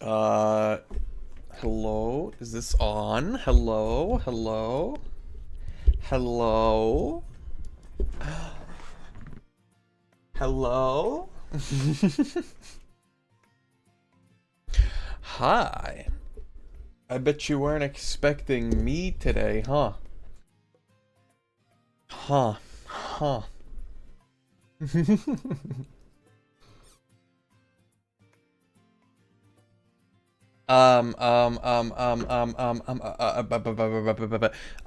Uh, hello? Is this on? Hello? Hello? Hello? Hello? Hi. I bet you weren't expecting me today, huh? Huh. Huh.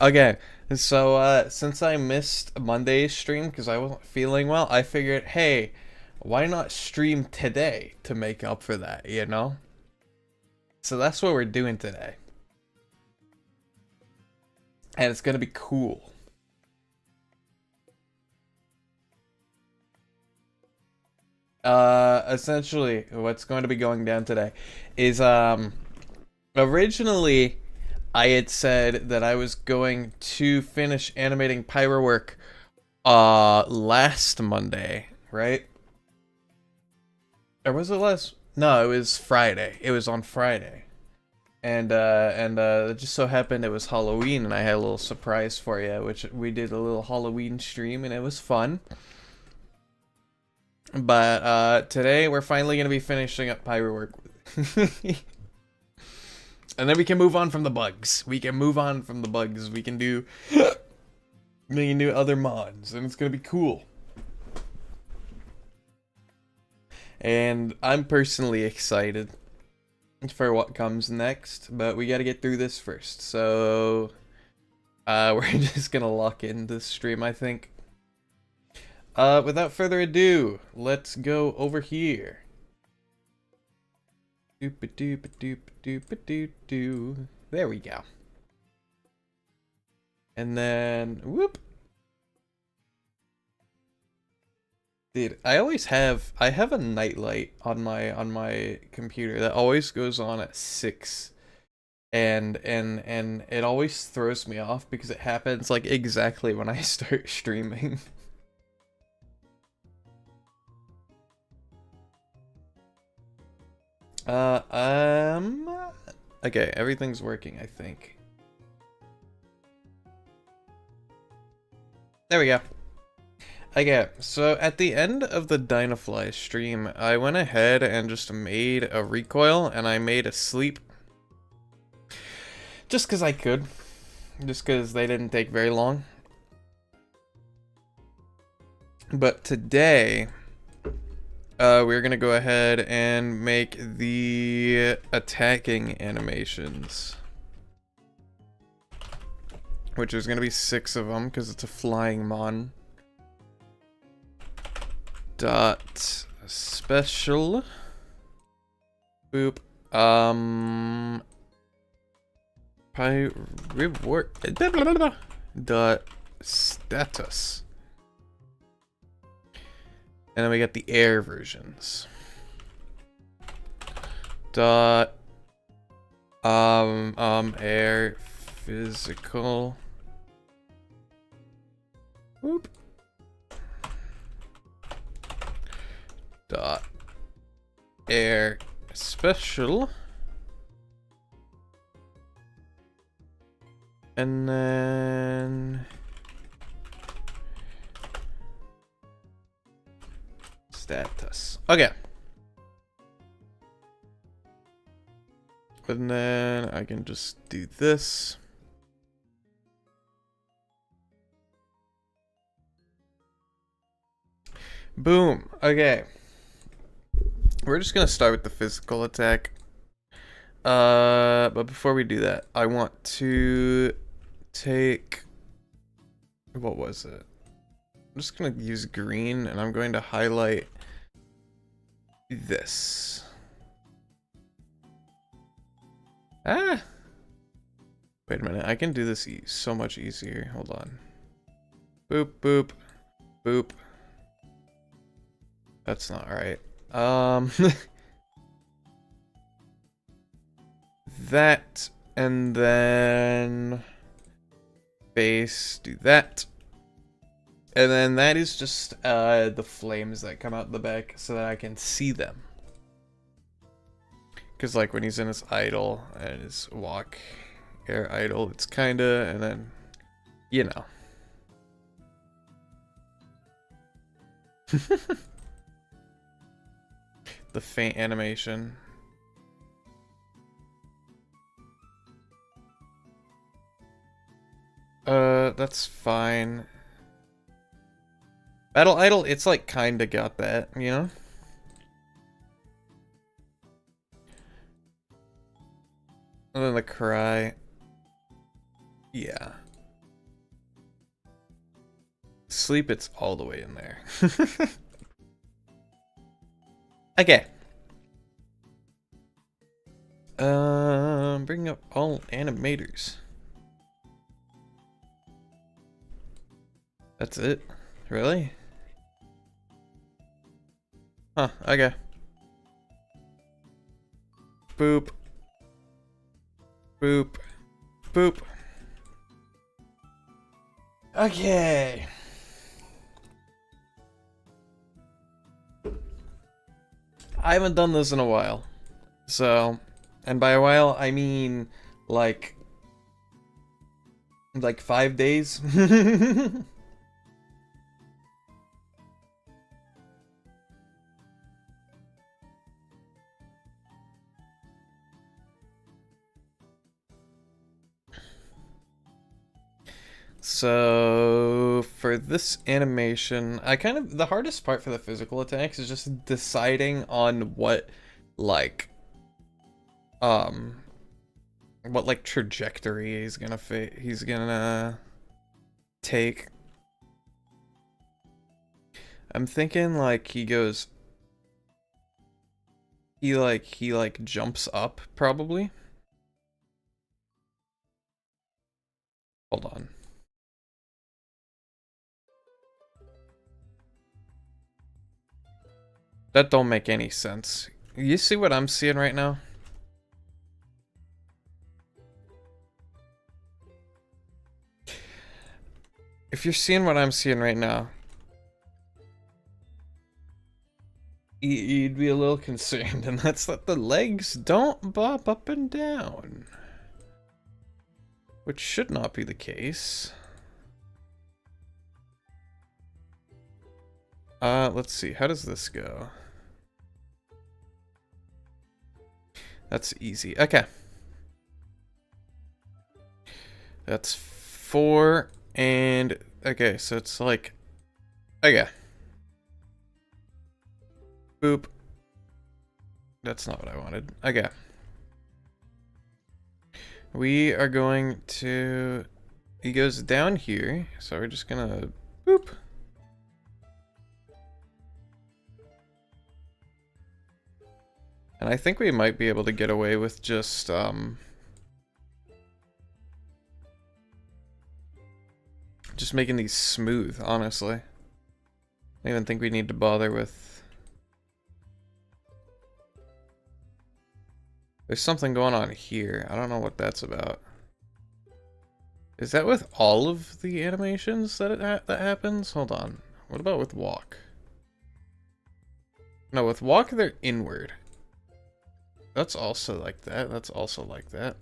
Okay, so, since I missed Monday's stream because I wasn't feeling well, I figured, hey, why not stream today to make up for that, you know? So that's what we're doing today. And it's gonna be cool. Essentially, what's going to be going down today is, originally, I had said that I was going to finish animating Pyrowork last Monday, right? Or was it last? No, it was Friday. It was on Friday. And it just so happened it was Halloween and I had a little surprise for you, which we did a little Halloween stream and it was fun. But today we're finally going to be finishing up Pyrowork. And then we can move on from the bugs. We can move on from the bugs. We can do other mods, and it's gonna be cool. And I'm personally excited for what comes next, but we gotta get through this first. So we're just gonna lock in this stream, I think. Without further ado, let's go over here. Doop-a-doop-a-doop-a-doop-a-doop-a-doo. There we go. And then, whoop. Dude, I have a nightlight on my computer that always goes on at 6. And it always throws me off because it happens like exactly when I start streaming. Okay, everything's working, I think. There we go. Okay, so at the end of the Dynafly stream, I went ahead and just made a recoil, and I made a sleep. Just because I could. Just because they didn't take very long. But today, we're going to go ahead and make the attacking animations. Which is going to be 6 of them, because it's a flying mon. Dot special. Boop. Reward. Dot status. And then we got the air versions. Dot air physical. Whoop. Dot air special. And then status. Okay. And then I can just do this. Boom. Okay. We're just gonna start with the physical attack. But before we do that, I want to take, what was it? I'm just gonna use green and I'm going to highlight this. Ah! Wait a minute, I can do this so much easier. Hold on. Boop, boop, boop. That's not right. That, and then base, do that. And then that is just the flames that come out the back so that I can see them. Because, like, when he's in his idle and his walk air idle, it's kinda, and then, you know. The faint animation. That's fine. Battle idle, it's like kinda got that, you know? And then the cry. Yeah. Sleep, it's all the way in there. Okay. Bring up all animators. That's it? Really? Huh, okay. Boop. Boop. Boop. Okay. I haven't done this in a while. So, and by a while, I mean like 5 days. So for this animation, the hardest part for the physical attacks is just deciding on what like trajectory he's gonna take. I'm thinking like he jumps up probably. Hold on. That don't make any sense. You see what I'm seeing right now? If you're seeing what I'm seeing right now, you'd be a little concerned, and that's that the legs don't bob up and down. Which should not be the case. Let's see. How does this go? That's easy. Okay. That's 4 and... Okay, so it's like... Okay. Boop. That's not what I wanted. Okay. We are going to... He goes down here, so we're just gonna... Boop. And I think we might be able to get away with just, just making these smooth, honestly. I don't even think we need to bother with... There's something going on here. I don't know what that's about. Is that with all of the animations that that happens? Hold on. What about with walk? No, with walk, they're inward. That's also like that. That's also like that.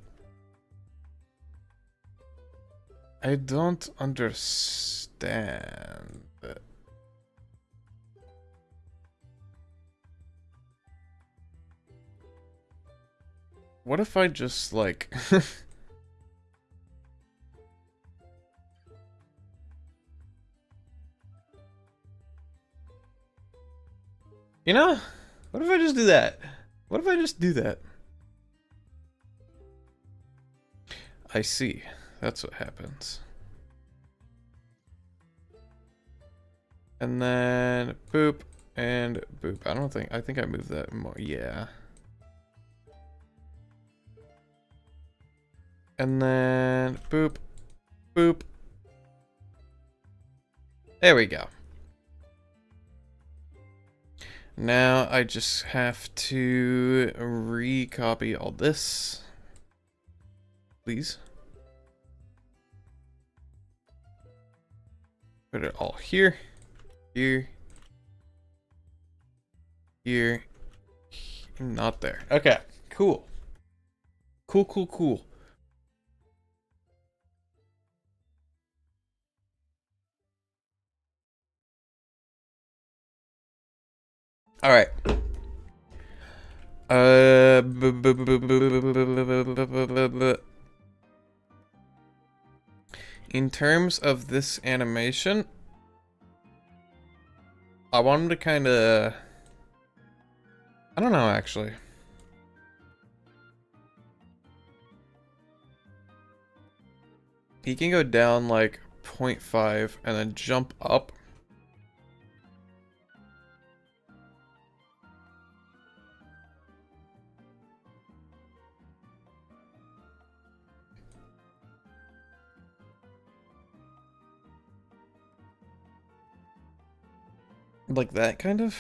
I don't understand it. What if I just like... You know? What if I just do that? What if I just do that? I see. That's what happens. And then boop and boop. I think I moved that more. Yeah. And then boop, boop. There we go. Now I just have to recopy all this. Please. Put it all here, here, here, not there. Okay, cool. Cool. Cool, cool, cool. All right. In terms of this animation, I want him to kind of... I don't know, actually. He can go down like 0.5 and then jump up. Like that, kind of.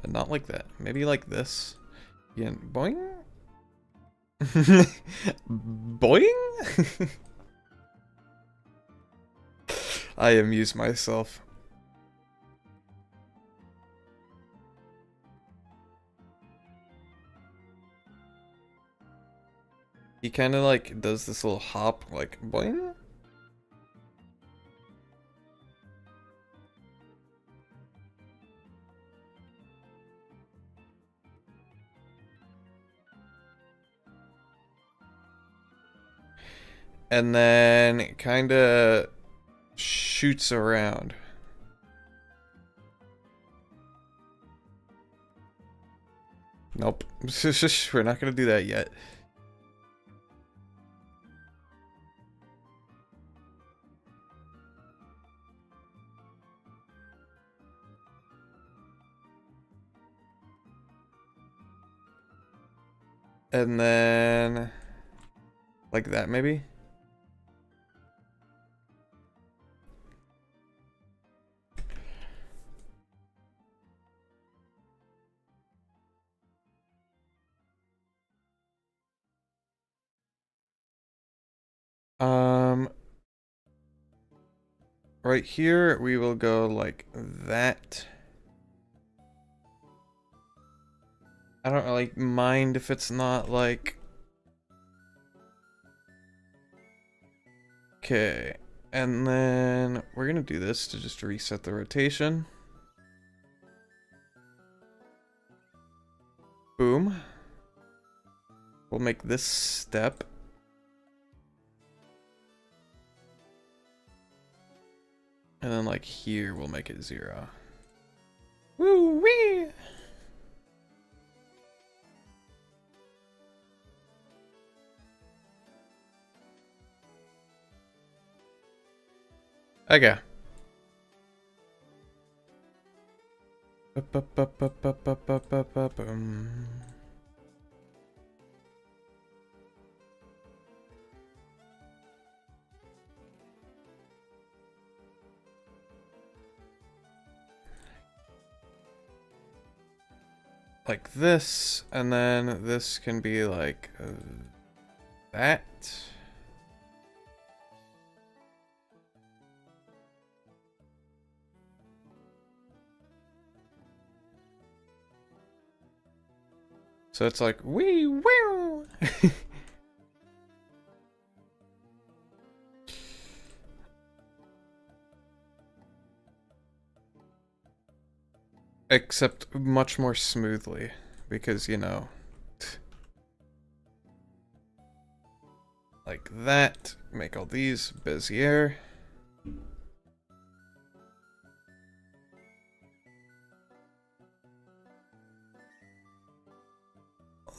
Not like that. Maybe like this. Again, boing. Boing. I amuse myself. He kind of like does this little hop, like boing. And then it kind of shoots around. Nope. We're not going to do that yet. And then like that, maybe? Right here, we will go like that. I don't really mind if it's not like... Okay, and then we're gonna do this to just reset the rotation. Boom. We'll make this step. And then like here, we'll make it 0. Woo-wee! Okay. Like this, and then this can be like that. So it's like wee woo. Except much more smoothly, because you know, like that. Make all these Bezier.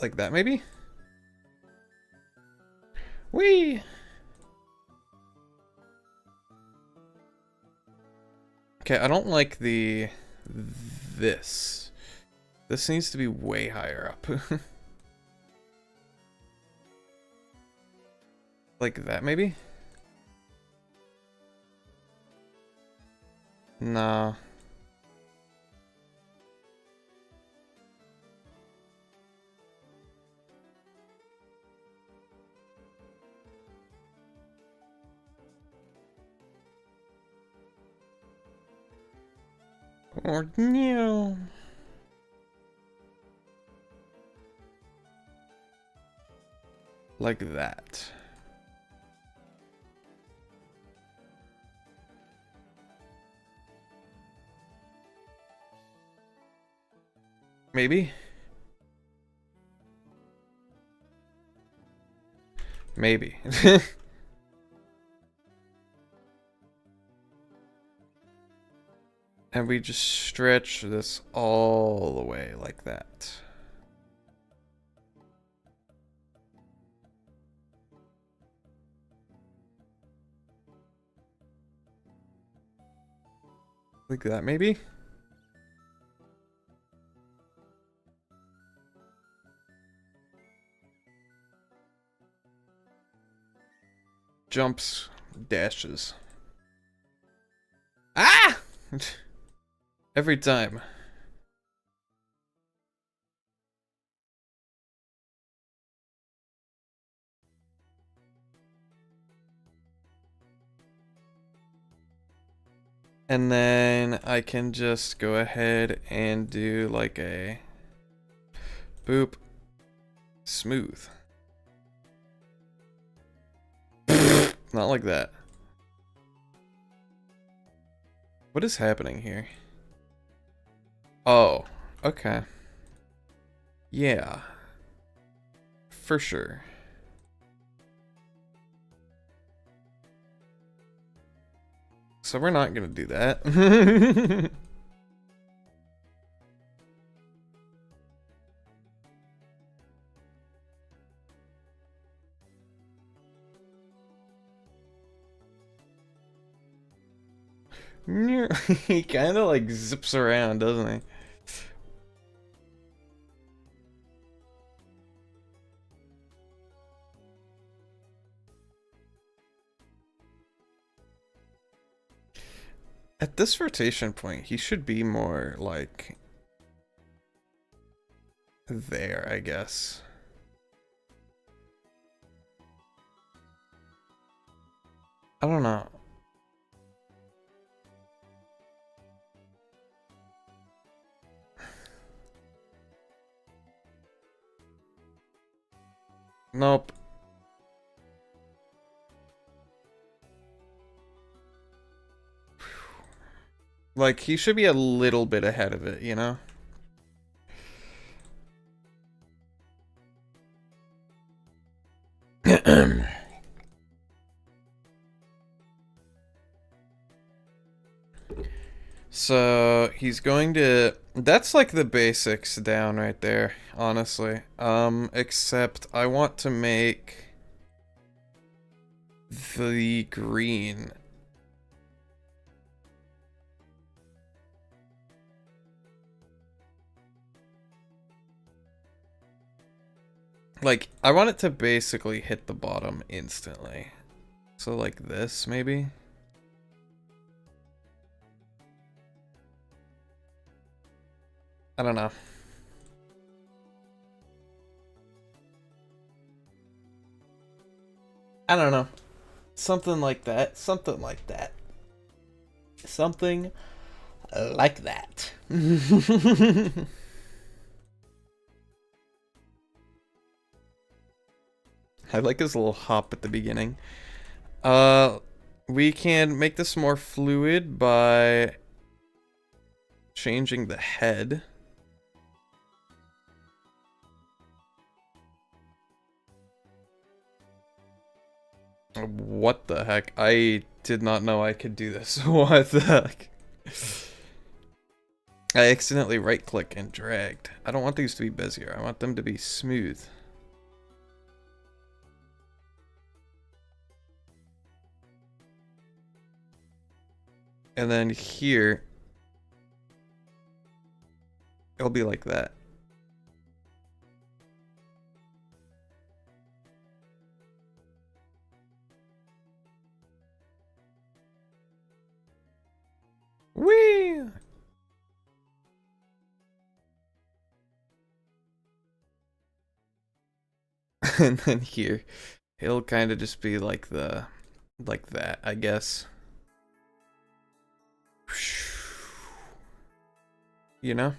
Like that, maybe? Whee! Okay, I don't like this. This needs to be way higher up. Like that, maybe? Nah. Or no. Like that. Maybe? Maybe. And we just stretch this all the way like that. Like that, maybe? Jumps, dashes. Ah! Every time. And then I can just go ahead and do like a boop, smooth. Not like that. What is happening here? Oh, okay. Yeah. For sure. So we're not gonna do that. He kind of like zips around, doesn't he? At this rotation point, he should be more like there, I guess. I don't know. Nope. Like, he should be a little bit ahead of it, you know? So, he's going to... That's like the basics down right there, honestly. Except I want to make the green. Like, I want it to basically hit the bottom instantly. So like this, maybe? I don't know. I don't know. Something like that. Something like that. Something like that. I like his little hop at the beginning. We can make this more fluid by changing the head. What the heck? I did not know I could do this. What the heck? I accidentally right-click and dragged. I don't want these to be Bezier. I want them to be smooth. And then here, it'll be like that. Whee! And then here, it'll kind of just be like like that, I guess. You know?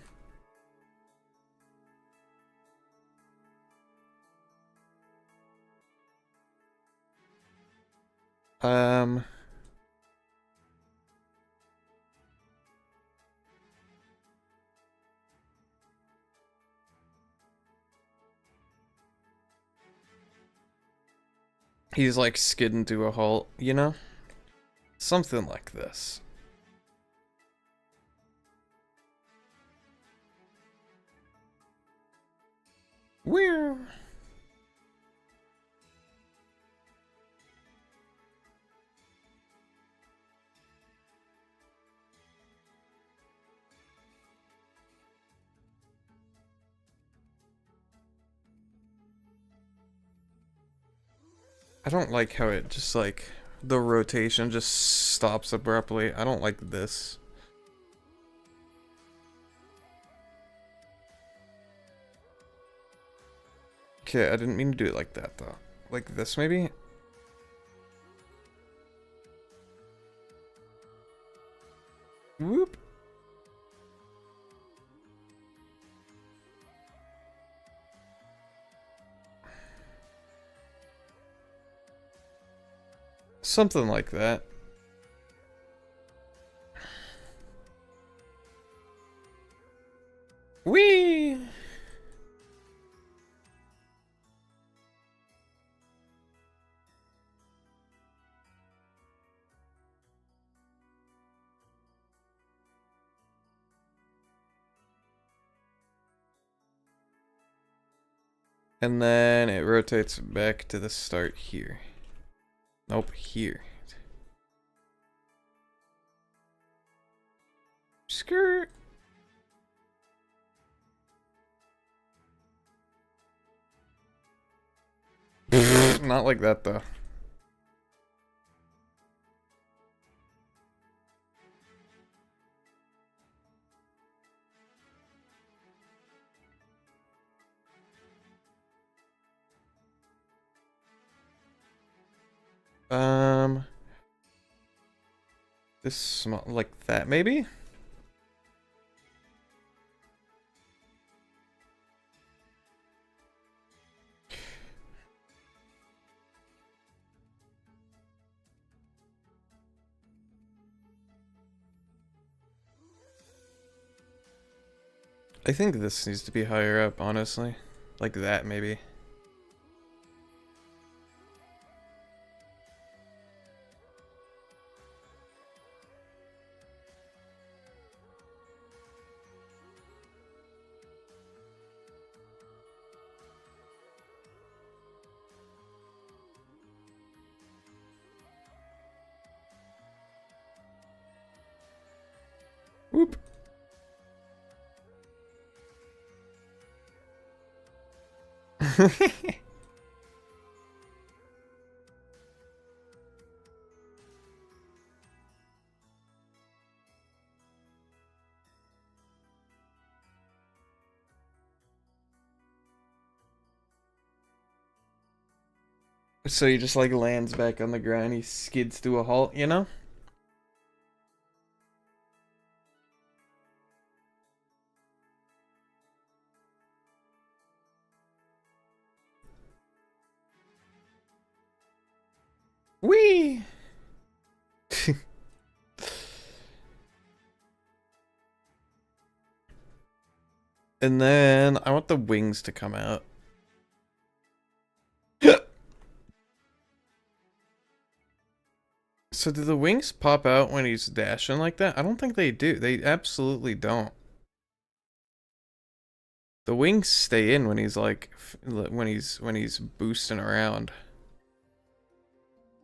Um, he's like skidding to a halt, you know? Something like this. Where? I don't like how it just like the rotation just stops abruptly. I don't like this. Okay, I didn't mean to do it like that though. Like this maybe? Whoop. Something like that. Whee! And then it rotates back to the start here. Nope, here. Skirt. Not like that though. This small like that maybe? I think this needs to be higher up, honestly. Like that maybe. Whoop. So he just like lands back on the ground, he skids to a halt, you know? Whee! And then I want the wings to come out. So do the wings pop out when he's dashing like that? I don't think they do. They absolutely don't. The wings stay in when he's like when he's boosting around.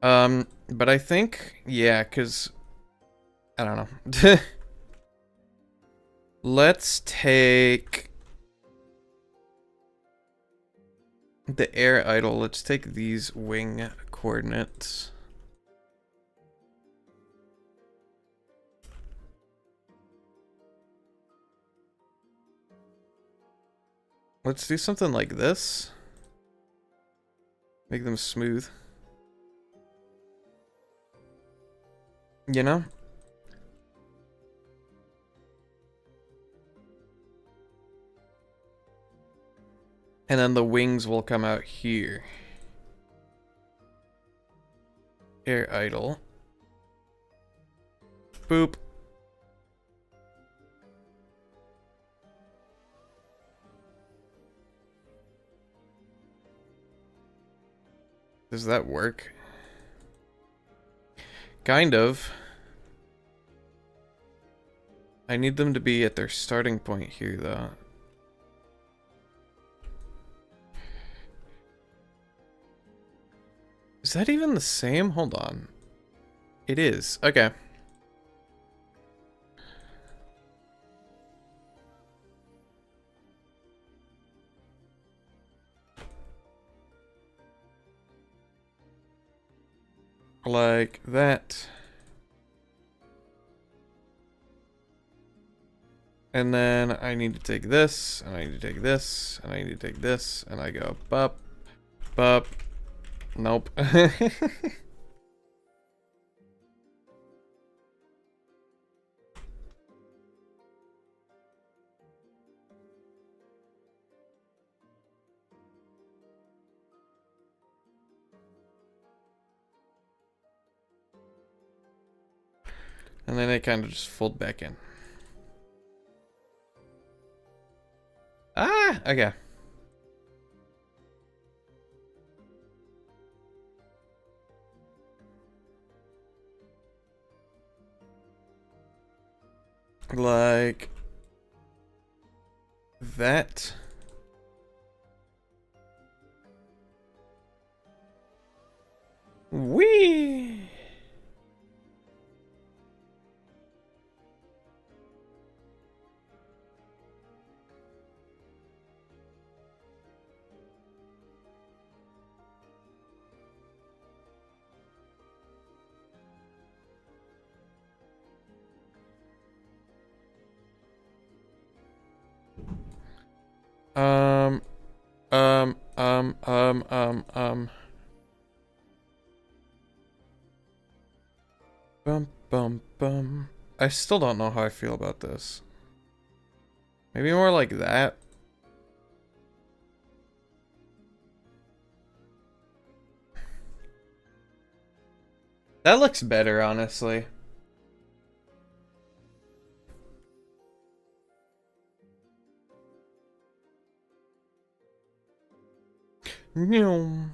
But I think yeah, cuz I don't know. Let's take the air idle. Let's take these wing coordinates. Let's do something like this. Make them smooth. You know? And then the wings will come out here. Air idle. Boop. Does that work? Kind of. I need them to be at their starting point here, though. Is that even the same? Hold on. It is. Okay. Like that. And then I need to take this, and I need to take this, and I need to take this, and I go bup, bup. Nope. And then they kind of just fold back in. Ah, okay. Like that. Whee! Um, um, um, um, um, um. Bum, bum, bum. I still don't know how I feel about this. Maybe more like that. That looks better, honestly. No.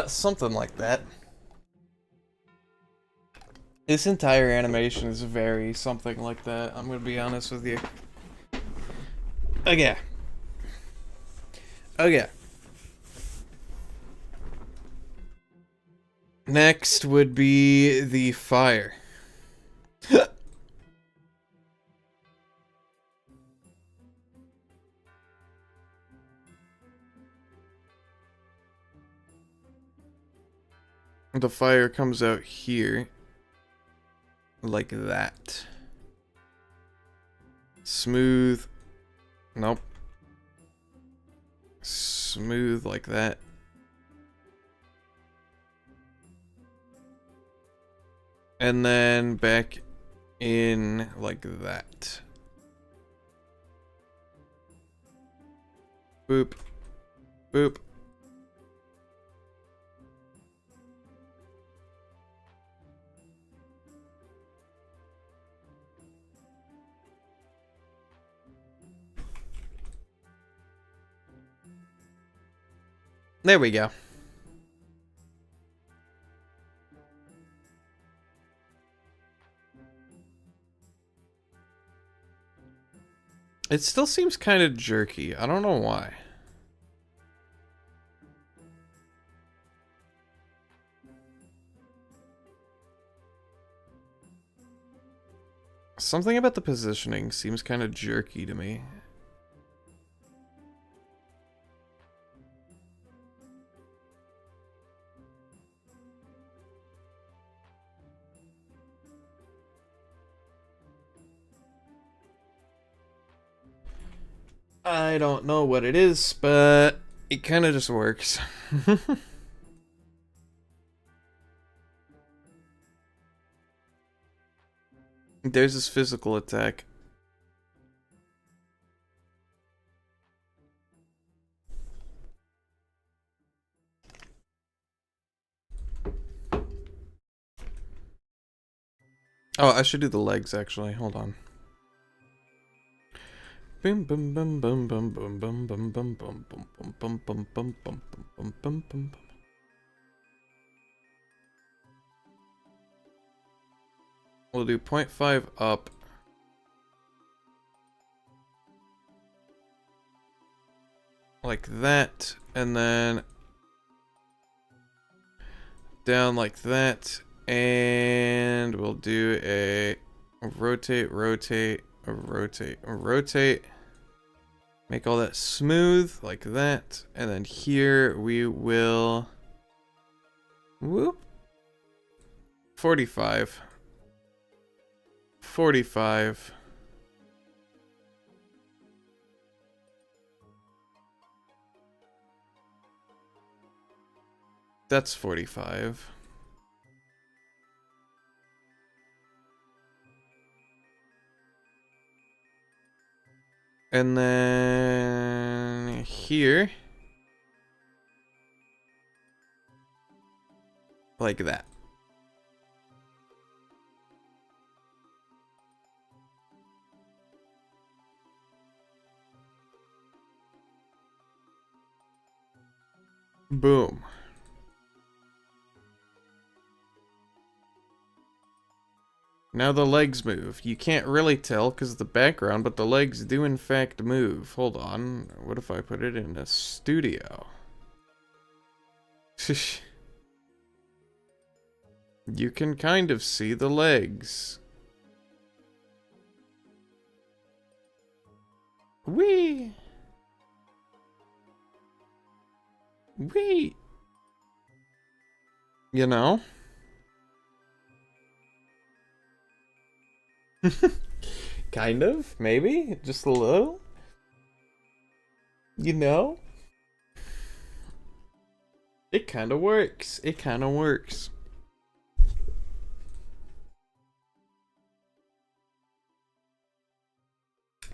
Something like that. This entire animation is very something like that, I'm gonna be honest with you. Okay. Okay. Next would be the fire. The fire comes out here. Like that. Smooth. Nope. Smooth like that. And then back in like that. Boop. Boop. There we go. It still seems kind of jerky. I don't know why. Something about the positioning seems kind of jerky to me. I don't know what it is, but it kind of just works. There's his physical attack. Oh, I should do the legs actually. Hold on. Boom boom boom boom boom boom boom boom boom boom boom boom boom boom boom boom boom boom boom. We'll do 0.5 up. Like that, and then down like that, and we'll do a rotate, rotate, a rotate, a rotate. Make all that smooth like that, and then here we will whoop 45. 45. That's 45. And then here. Like that. Boom. Now the legs move. You can't really tell because of the background, but the legs do in fact move. Hold on. What if I put it in a studio? You can kind of see the legs. Wee! Wee! You know? Kind of, maybe, just a little. You know? It kind of works. It kind of works.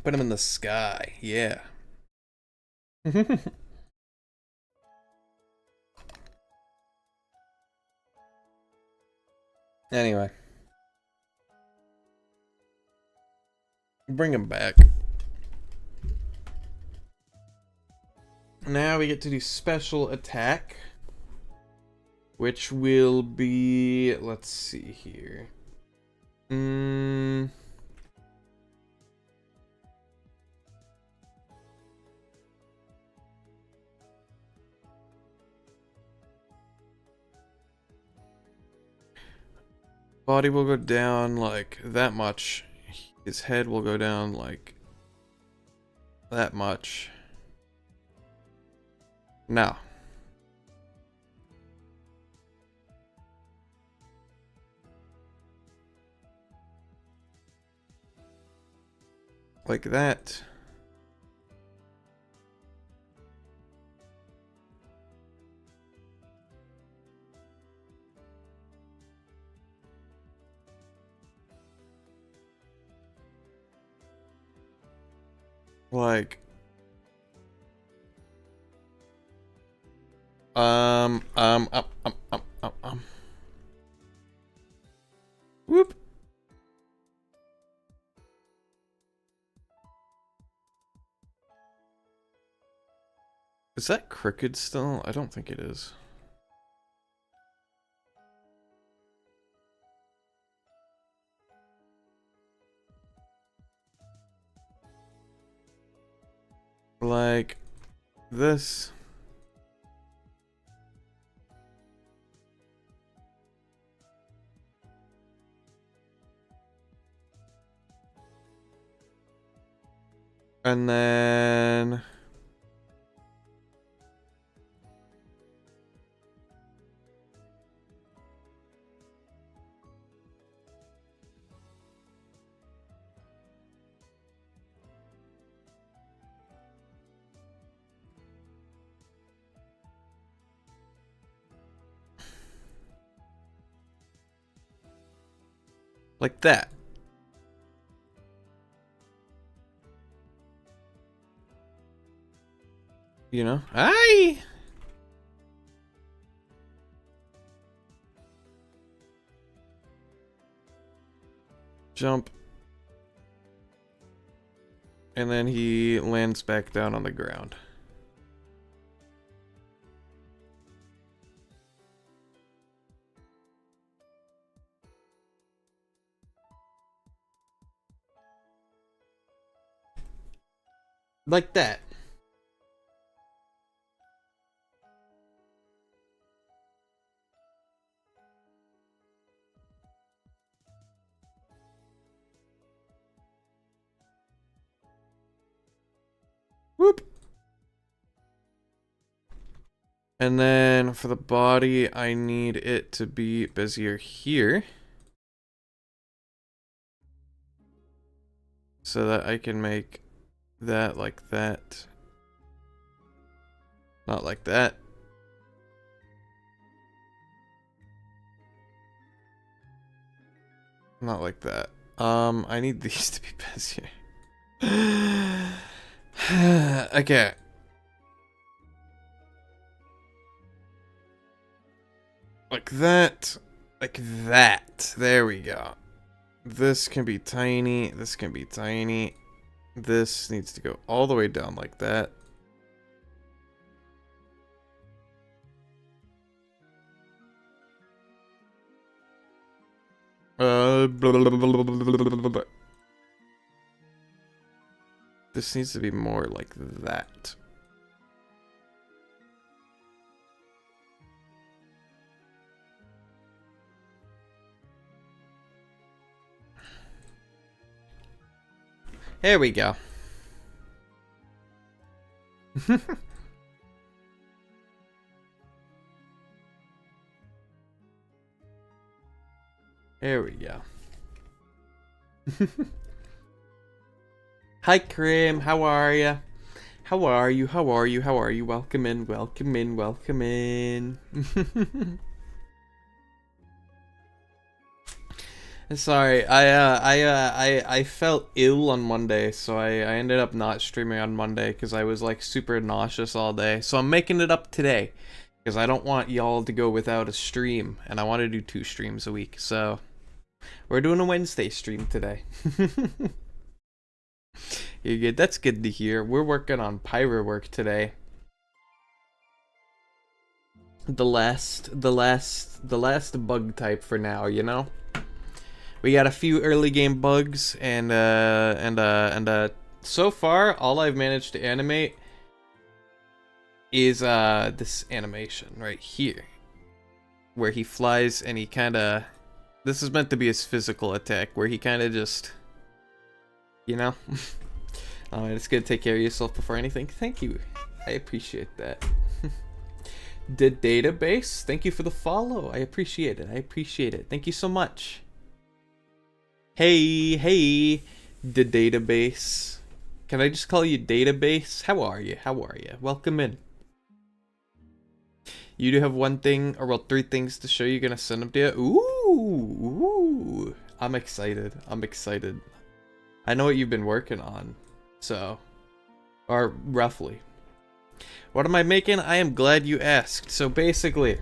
Put him in the sky. Yeah. Anyway. Bring him back. Now we get to do special attack. Which will be... Let's see here. Body will go down like that much. His head will go down like that much. Now. Like that. Like whoop. Is that crooked still? I don't think it is. Like this. And then Like that. You know? Aye! Jump. And then he lands back down on the ground. Like that. Whoop. And then for the body, I need it to be busier here. So that I can make that like that. Not like that. Not like that. I need these to be busier. Okay. Like that. Like that. There we go. This can be tiny. This can be tiny. This needs to go all the way down like that. This needs to be more like that. There we go. There we go. Hi, Krim. How are ya? How are you? How are you? How are you? Welcome in. Welcome in. Welcome in. Sorry, I felt ill on Monday, so I ended up not streaming on Monday because I was like super nauseous all day. So I'm making it up today because I don't want y'all to go without a stream, and I want to do 2 streams a week. So we're doing a Wednesday stream today. You're good. That's good to hear. We're working on pyro work today. The last bug type for now, you know. We got a few early game bugs, and so far all I've managed to animate is this animation right here, where he flies and he kind of. This is meant to be his physical attack, where he kind of just, you know. It's good to take care of yourself before anything. Thank you, I appreciate that. The database, thank you for the follow. I appreciate it. I appreciate it. Thank you so much. Hey, the database. Can I just call you database? How are you? How are you? Welcome in. You do have 1 thing, or well, 3 things to show you. Gonna send them to you. Ooh. I'm excited. I'm excited. I know what you've been working on. So, or roughly. What am I making? I am glad you asked. So basically,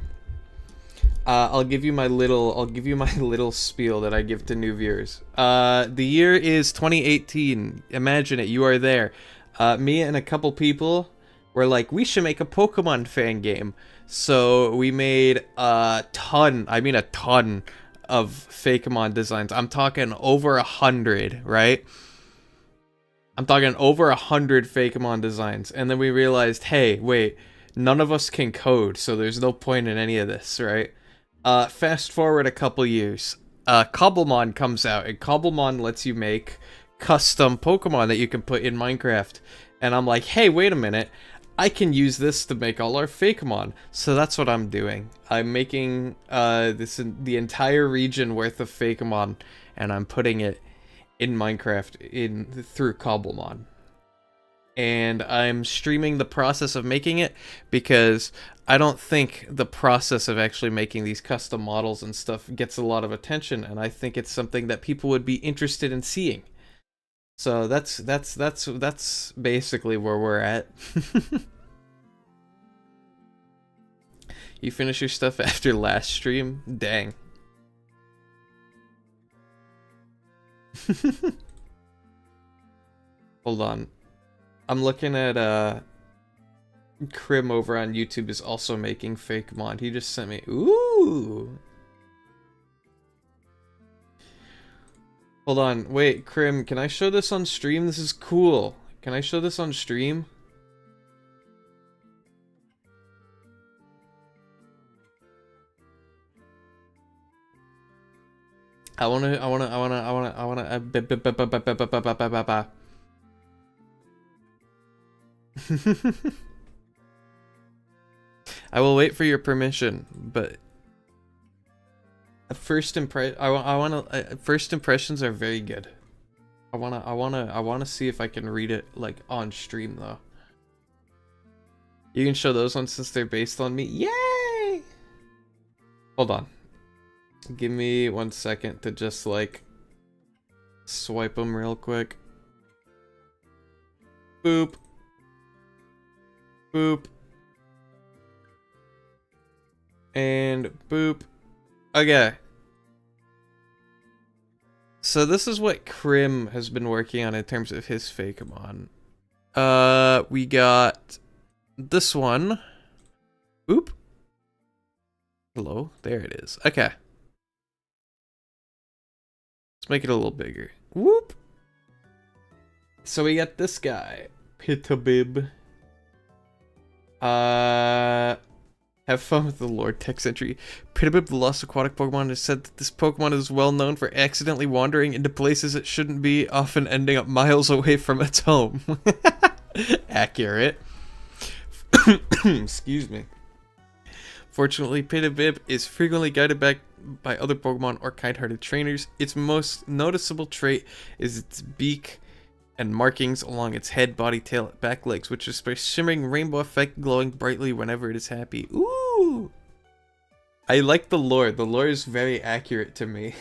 I'll give you my little spiel that I give to new viewers. The year is 2018. Imagine it. You are there. Me and a couple people were like, we should make a Pokemon fan game. So we made a ton of Fakemon designs. I'm talking over 100, right? I'm talking over 100 Fakemon designs. And then we realized, hey, wait, none of us can code, so there's no point in any of this, right? Fast forward a couple years. Cobblemon comes out, and Cobblemon lets you make custom Pokemon that you can put in Minecraft. And I'm like, hey, wait a minute. I can use this to make all our Fakemon. So that's what I'm doing. I'm making the entire region worth of Fakemon, and I'm putting it in Minecraft through Cobblemon. and I'm streaming the process of making it because I don't think the process of actually making these custom models and stuff gets a lot of attention, and I think it's something that people would be interested in seeing. So that's basically where we're at. You finish your stuff after last stream? Dang. Hold on. I'm looking at Krim over on YouTube is also making fake mod. He just sent me. Ooh. Hold on. Wait, Krim, can I show this on stream? This is cool. Can I show this on stream? I wanna I will wait for your permission, but first impressions are very good. I wanna see if I can read it like on stream though. You can show those ones since they're based on me. Yay! Hold on. Give me 1 second to just like swipe them real quick. Boop. Boop. And boop. Okay. So this is what Krim has been working on in terms of his Fakemon. We got this one. Boop. Hello. There it is. Okay. Let's make it a little bigger. Whoop. So we got this guy. Pitabib. Have fun with the lore text entry. Pitabib, the lost aquatic Pokemon, has said that this Pokemon is well known for accidentally wandering into places it shouldn't be, often ending up miles away from its home. Accurate. Excuse me. Fortunately, Pitabib is frequently guided back by other Pokemon or kind-hearted trainers. Its most noticeable trait is its beak and markings along its head, body, tail, and back legs, which display shimmering rainbow effect glowing brightly whenever it is happy. Ooh! I like the lore. The lore is very accurate to me.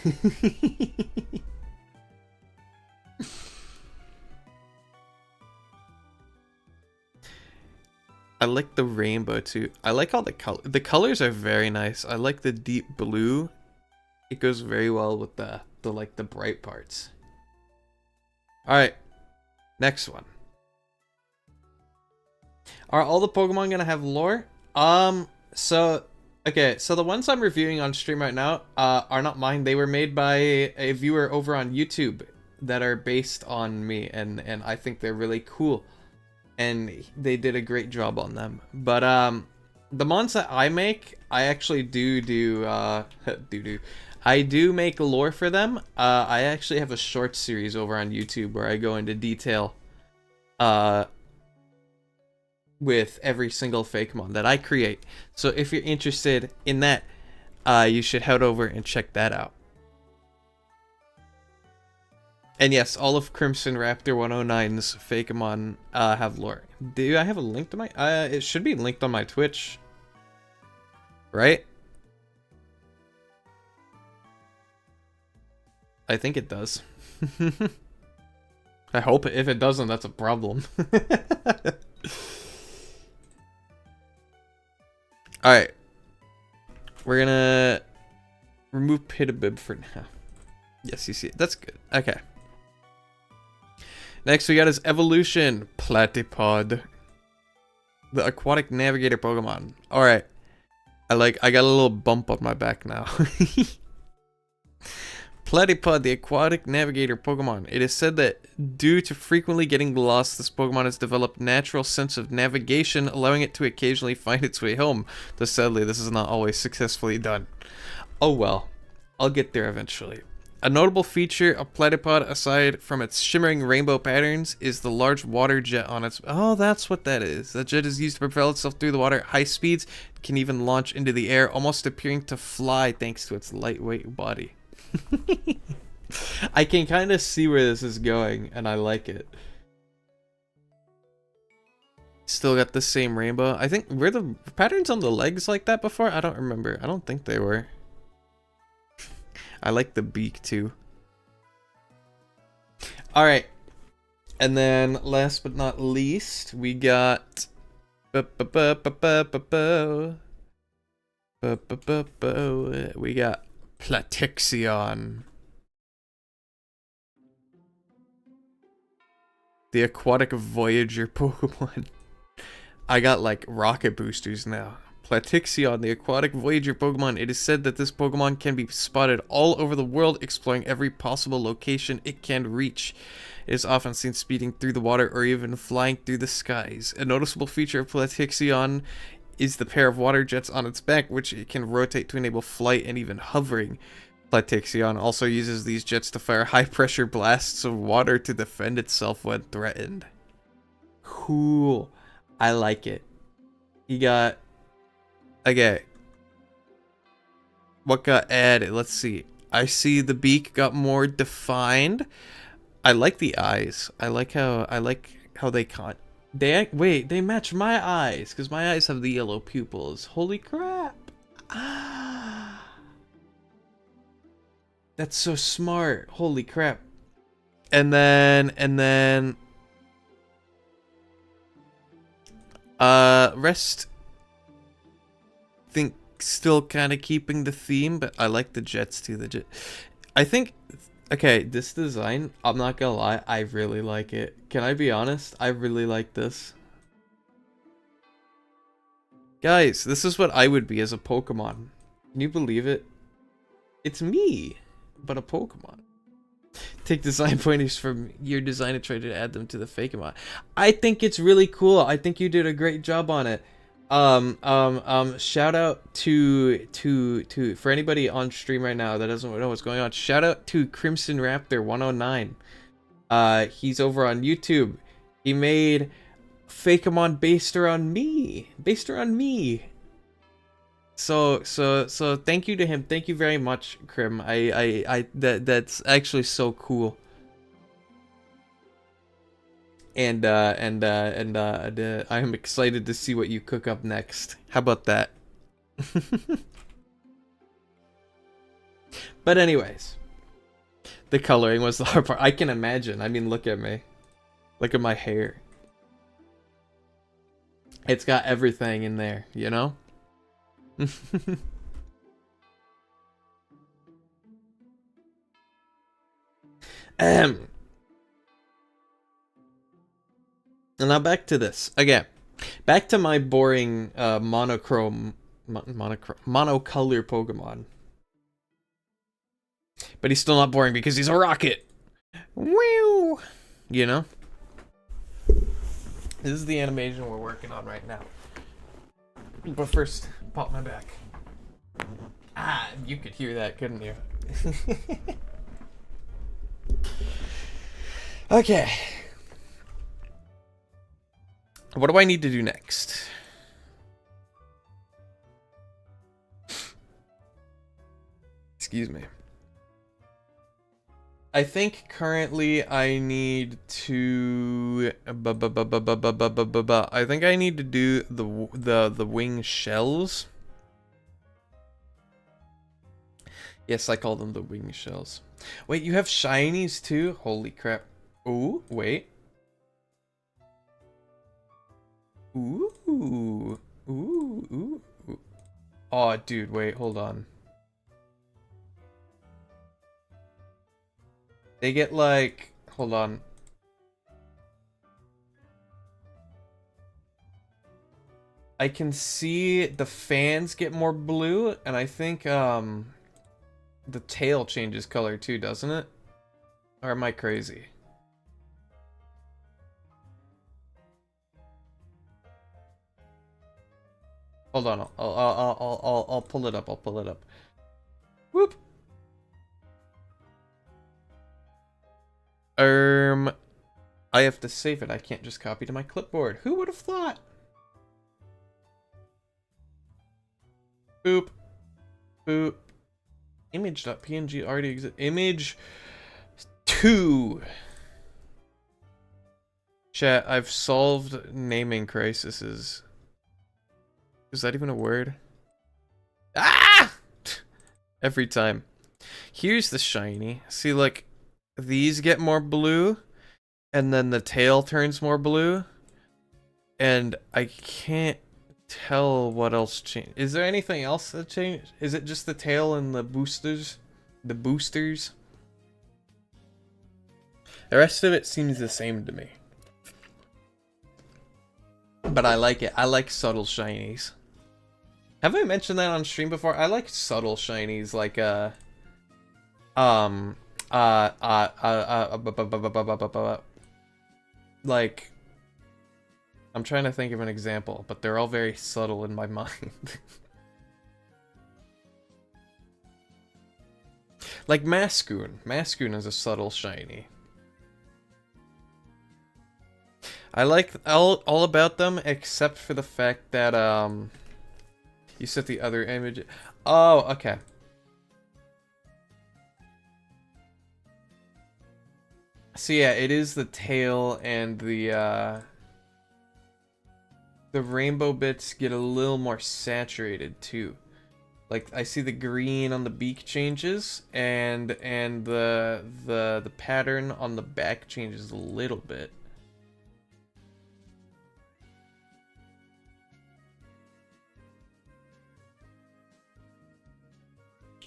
I like the rainbow too. I like all the color. The colors are very nice. I like the deep blue. It goes very well with the like the bright parts. All right, next one. Are all the Pokemon gonna have lore? So okay, so the ones I'm reviewing on stream right now are not mine. They were made by a viewer over on YouTube that are based on me, and I think they're really cool. And they did a great job on them. But the mons that I make, I actually I do make lore for them. I actually have a short series over on YouTube where I go into detail with every single Fakemon that I create. So if you're interested in that, you should head over and check that out. And yes, all of Crimson Raptor 109's Fakemon have lore. Do I have a link to my... it should be linked on my Twitch. Right? I think it does. I hope if it doesn't, that's a problem. Alright. We're gonna remove Pitabib for now. Yes, you see it. That's good. Okay. Next, we got his evolution, Platypod, the aquatic navigator Pokemon. All right, I got a little bump on my back now. Platypod, the aquatic navigator Pokemon. It is said that due to frequently getting lost, this Pokemon has developed a natural sense of navigation, allowing it to occasionally find its way home. Though sadly, this is not always successfully done. Oh well, I'll get there eventually. A notable feature of Platypod, aside from its shimmering rainbow patterns, is the large water jet on its... Oh, that's what that is. That jet is used to propel itself through the water at high speeds. It can even launch into the air, almost appearing to fly thanks to its lightweight body. I can kind of see where this is going, and I like it. Still got the same rainbow. I think, were the patterns on the legs like that before? I don't remember. I don't think they were. I like the beak too. Alright. And then last but not least, we got we got Platexion. The aquatic Voyager Pokemon. I got like rocket boosters now. Platexion, the aquatic Voyager Pokemon. It is said that this Pokemon can be spotted all over the world, exploring every possible location it can reach. It is often seen speeding through the water or even flying through the skies. A noticeable feature of Platexion is the pair of water jets on its back, which it can rotate to enable flight and even hovering. Platexion also uses these jets to fire high-pressure blasts of water to defend itself when threatened. Cool. I like it. You got... Okay. What got added? Let's see. I see the beak got more defined. I like the eyes. I like how they caught. Wait, they match my eyes because my eyes have the yellow pupils. Holy crap. Ah. That's so smart. Holy crap. And then rest think still kind of keeping the theme, but I like the jets too. I think, okay, this design, I'm not gonna lie, I really like it. Can I be honest? I really like this. Guys, this is what I would be as a Pokemon. Can you believe it? It's me, but a Pokemon. Take design pointers from your design and try to add them to the Fakemon. I think it's really cool. I think you did a great job on it. Shout out to for anybody on stream right now that doesn't know what's going on. Shout out to Crimson Raptor 109. He's over on YouTube. He made Fakemon based around me. So thank you to him. Thank you very much, Crim. That's actually so cool. And I am excited to see what you cook up next. How about that? But anyways, the coloring was the hard part. I can imagine. I mean, look at me. Look at my hair. It's got everything in there, you know? And now back to this again. Back to my boring monocolor Pokemon. But he's still not boring because he's a rocket. Woo! You know? This is the animation we're working on right now. But first, pop my back. Ah, you could hear that, couldn't you? Okay. What do I need to do next? Excuse me. I think currently I need to I think I need to do the wing shells. Yes, I call them the wing shells. Wait, you have shinies too? Holy crap. Ooh, wait. Ooh, ooh, ooh, ooh. Oh, dude, wait, hold on. They get like, hold on. I can see the fans get more blue, and I think the tail changes color too, doesn't it? Or am I crazy? Hold on, I'll pull it up. I'll pull it up. Whoop. I have to save it. I can't just copy to my clipboard. Who would have thought? Boop. Boop. Image.png already exists. Image 2. Chat, I've solved naming crises. Is that even a word? Ah! Every time. Here's the shiny. See, like, these get more blue, and then the tail turns more blue, and I can't tell what else changed. Is there anything else that changed? Is it just the tail and the boosters? The boosters? The rest of it seems the same to me. But I like it. I like subtle shinies. Have I mentioned that on stream before? I like subtle shinies, like like, I'm trying to think of an example, but they're all very subtle in my mind. Like Mascoon. Mascoon is a subtle shiny. I like all about them except for the fact that you set the other image. Oh, okay. So yeah, it is the tail and the rainbow bits get a little more saturated too. Like I see the green on the beak changes and the pattern on the back changes a little bit.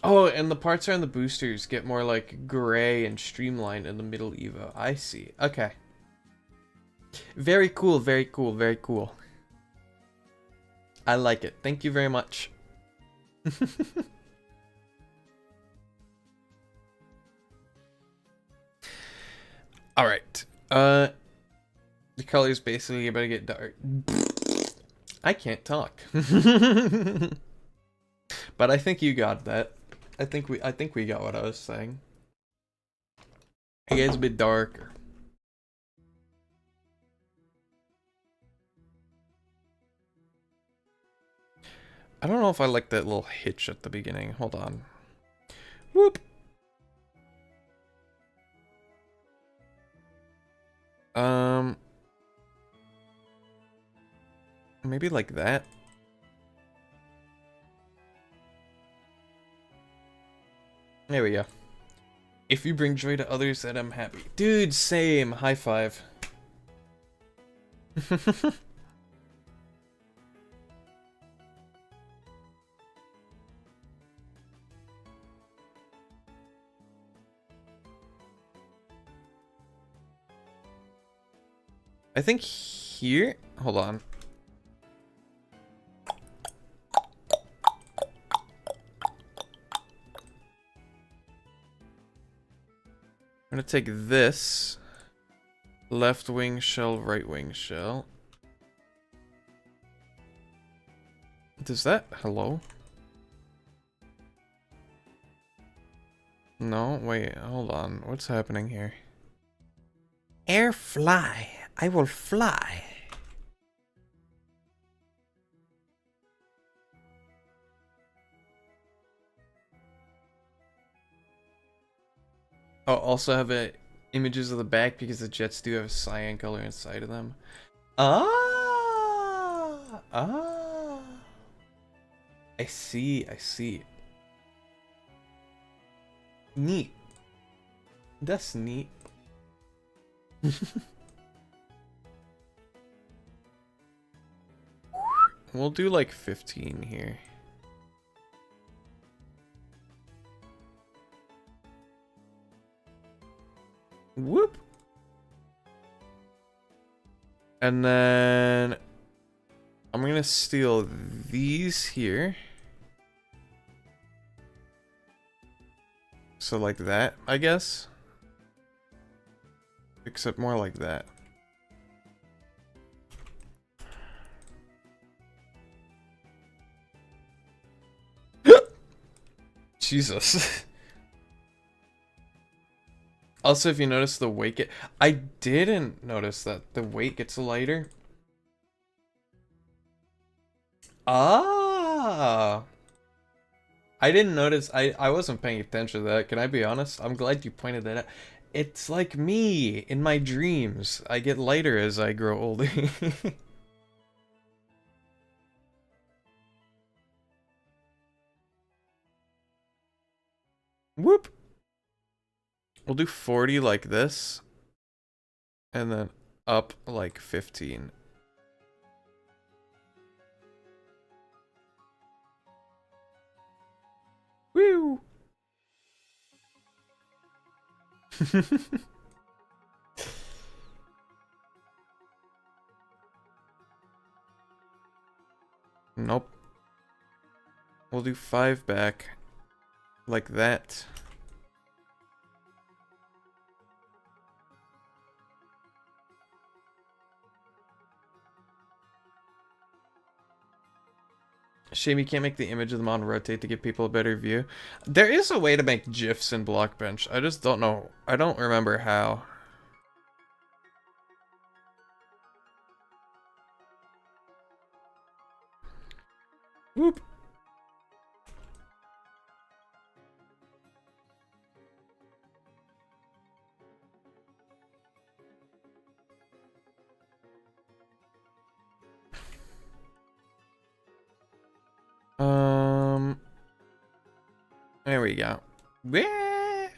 Oh, and the parts around the boosters get more like gray and streamlined in the middle Evo. I see. Okay. Very cool, very cool, very cool. I like it. Thank you very much. Alright. The color's basically about to get dark. I can't talk. But I think you got that. I think we got what I was saying. It gets a bit darker. I don't know if I like that little hitch at the beginning. Hold on. Whoop. Maybe like that. There we go. If you bring joy to others, then I'm happy. Dude, same. High five. I think here... Hold on. I'm gonna take this. Left wing shell, right wing shell. Does that... Hello? No, wait, hold on. What's happening here? Air fly. I will fly. Oh, also have images of the back because the jets do have a cyan color inside of them. Ah! Ah! I see, I see. Neat. That's neat. We'll do like 15 here. Whoop. And then I'm gonna steal these here. So like that, I guess. Except more like that. Jesus. Also, if you notice the weight I didn't notice that the weight gets lighter. Ah! I didn't notice. I wasn't paying attention to that. Can I be honest? I'm glad you pointed that out. It's like me in my dreams. I get lighter as I grow older. Whoop. We'll do 40 like this. And then up like 15. Woo! Nope. We'll do 5 back. Like that. Shame you can't make the image of the model rotate to give people a better view. There is a way to make GIFs in Blockbench. I just don't know. I don't remember how. Whoop. There we go. Yeah.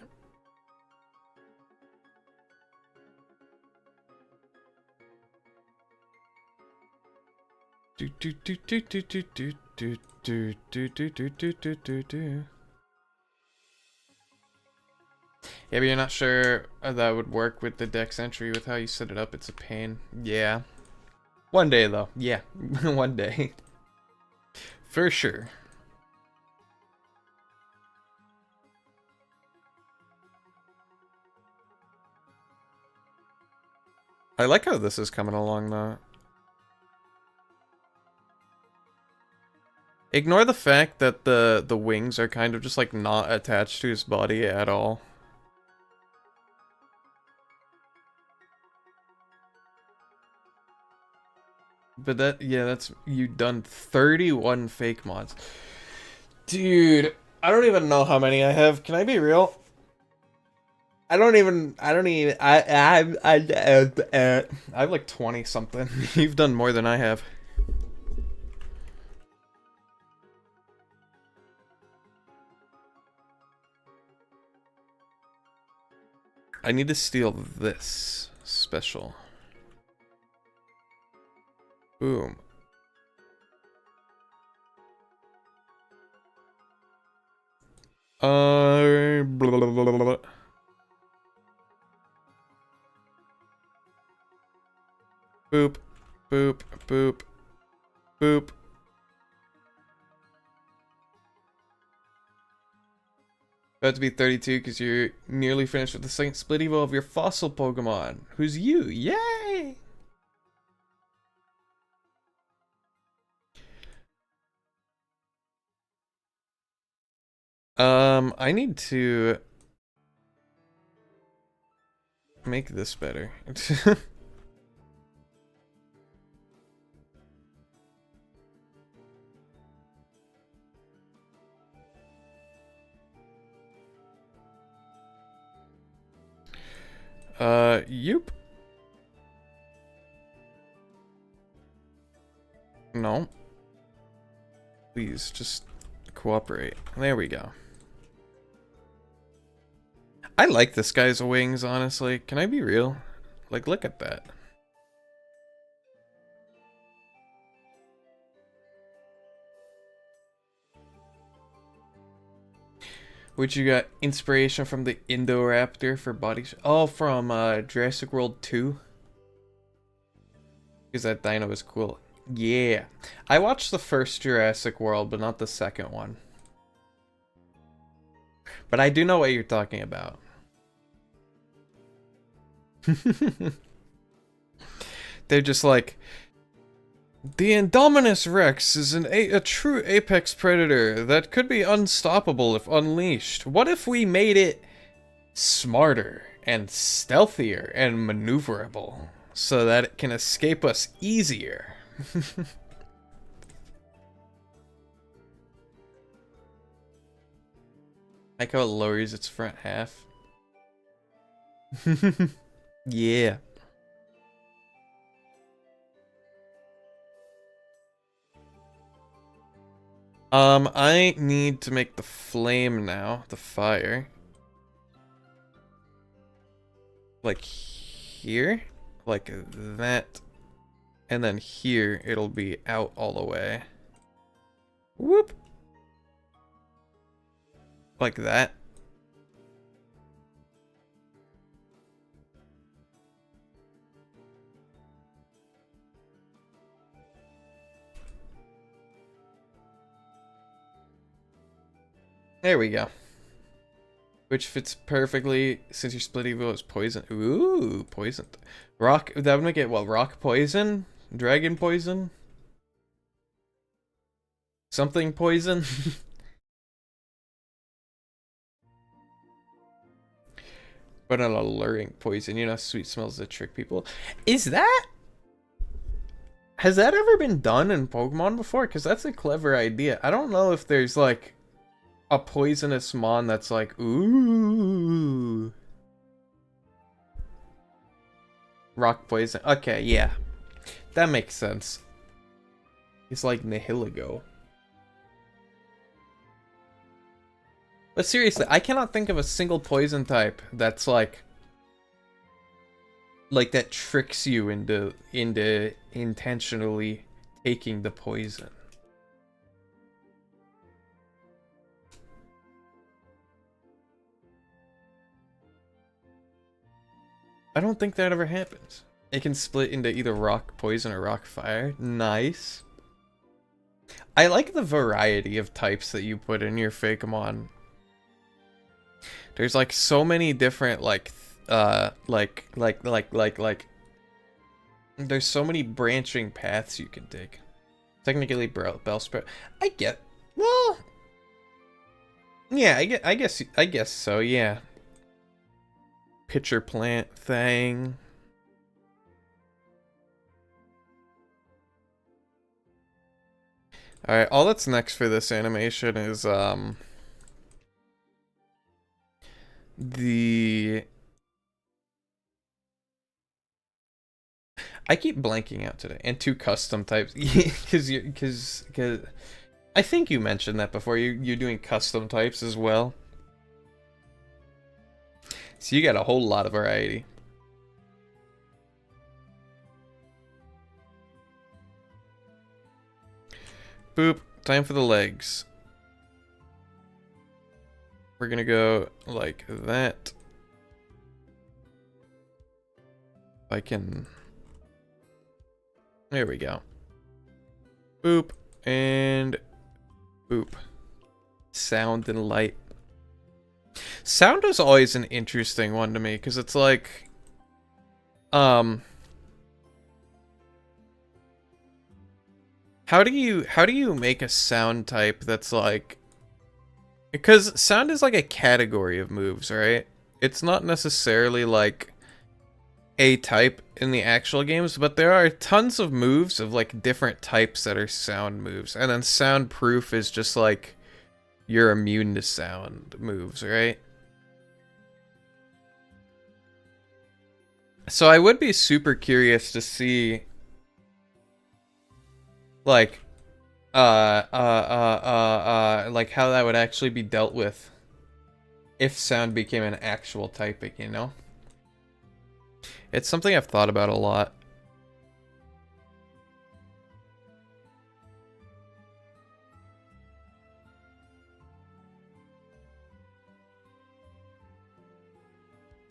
Do do do do do do do do do do do do do do do. Yeah, but you're not sure that would work with the Dex entry with how you set it up. It's a pain. Yeah. One day though. Yeah. One day. For sure. I like how this is coming along though. Ignore the fact that the wings are kind of just like not attached to his body at all. But that, yeah, that's, you done 31 fake mods. Dude, I don't even know how many I have. Can I be real? I have like 20 something. You've done more than I have. I need to steal this special. Boom. Blah, blah, blah, blah, blah. Boop, boop, boop, boop. About to be 32 because you're nearly finished with the second split evo of your fossil Pokemon. Who's you? Yay! I need to make this better. Yep. No. Please, just cooperate. There we go. I like this guy's wings, honestly. Can I be real? Like, look at that. Which you got inspiration from the Indoraptor for body... Oh, from Jurassic World 2? Because that dino was cool. Yeah. I watched the first Jurassic World, but not the second one. But I do know what you're talking about. They're just like... The Indominus Rex is a true apex predator that could be unstoppable if unleashed. What if we made it smarter and stealthier and maneuverable so that it can escape us easier? Like how it lowers its front half. Yeah. I need to make the flame now, the fire. Like here? Like that. And then here, it'll be out all the way. Whoop! Like that. There we go. Which fits perfectly since your split evil is poison. Ooh, poisoned. Rock, that would make it, what, rock poison? Dragon poison? Something poison? But an alluring poison, you know, sweet smells that trick people. Is that... Has that ever been done in Pokemon before? Because that's a clever idea. I don't know if there's, like, a poisonous mon that's like, ooh. Rock poison. Okay, yeah. That makes sense. It's like Nihiligo. But seriously, I cannot think of a single poison type that's like that tricks you into intentionally taking the poison. I don't think that ever happens. It can split into either rock poison or rock fire. Nice. I like the variety of types that you put in your Fakemon. There's like so many different there's so many branching paths you can take. Technically Bellsprout. I get, well, yeah, I guess so, yeah. Pitcher plant thing. Alright, all that's next for this animation is I keep blanking out today. And 2 custom types. Because I think you mentioned that before. You're doing custom types as well. So you got a whole lot of variety. Boop. Time for the legs. We're gonna go like that. I can... There we go. Boop. And... boop. Sound and light. Sound is always an interesting one to me, because it's like... How do you make a sound type that's like... Because sound is like a category of moves, right? It's not necessarily like a type in the actual games, but there are tons of moves of like different types that are sound moves. And then soundproof is just like you're immune to sound moves, right? So I would be super curious to see like like how that would actually be dealt with if sound became an actual typing, you know? It's something I've thought about a lot.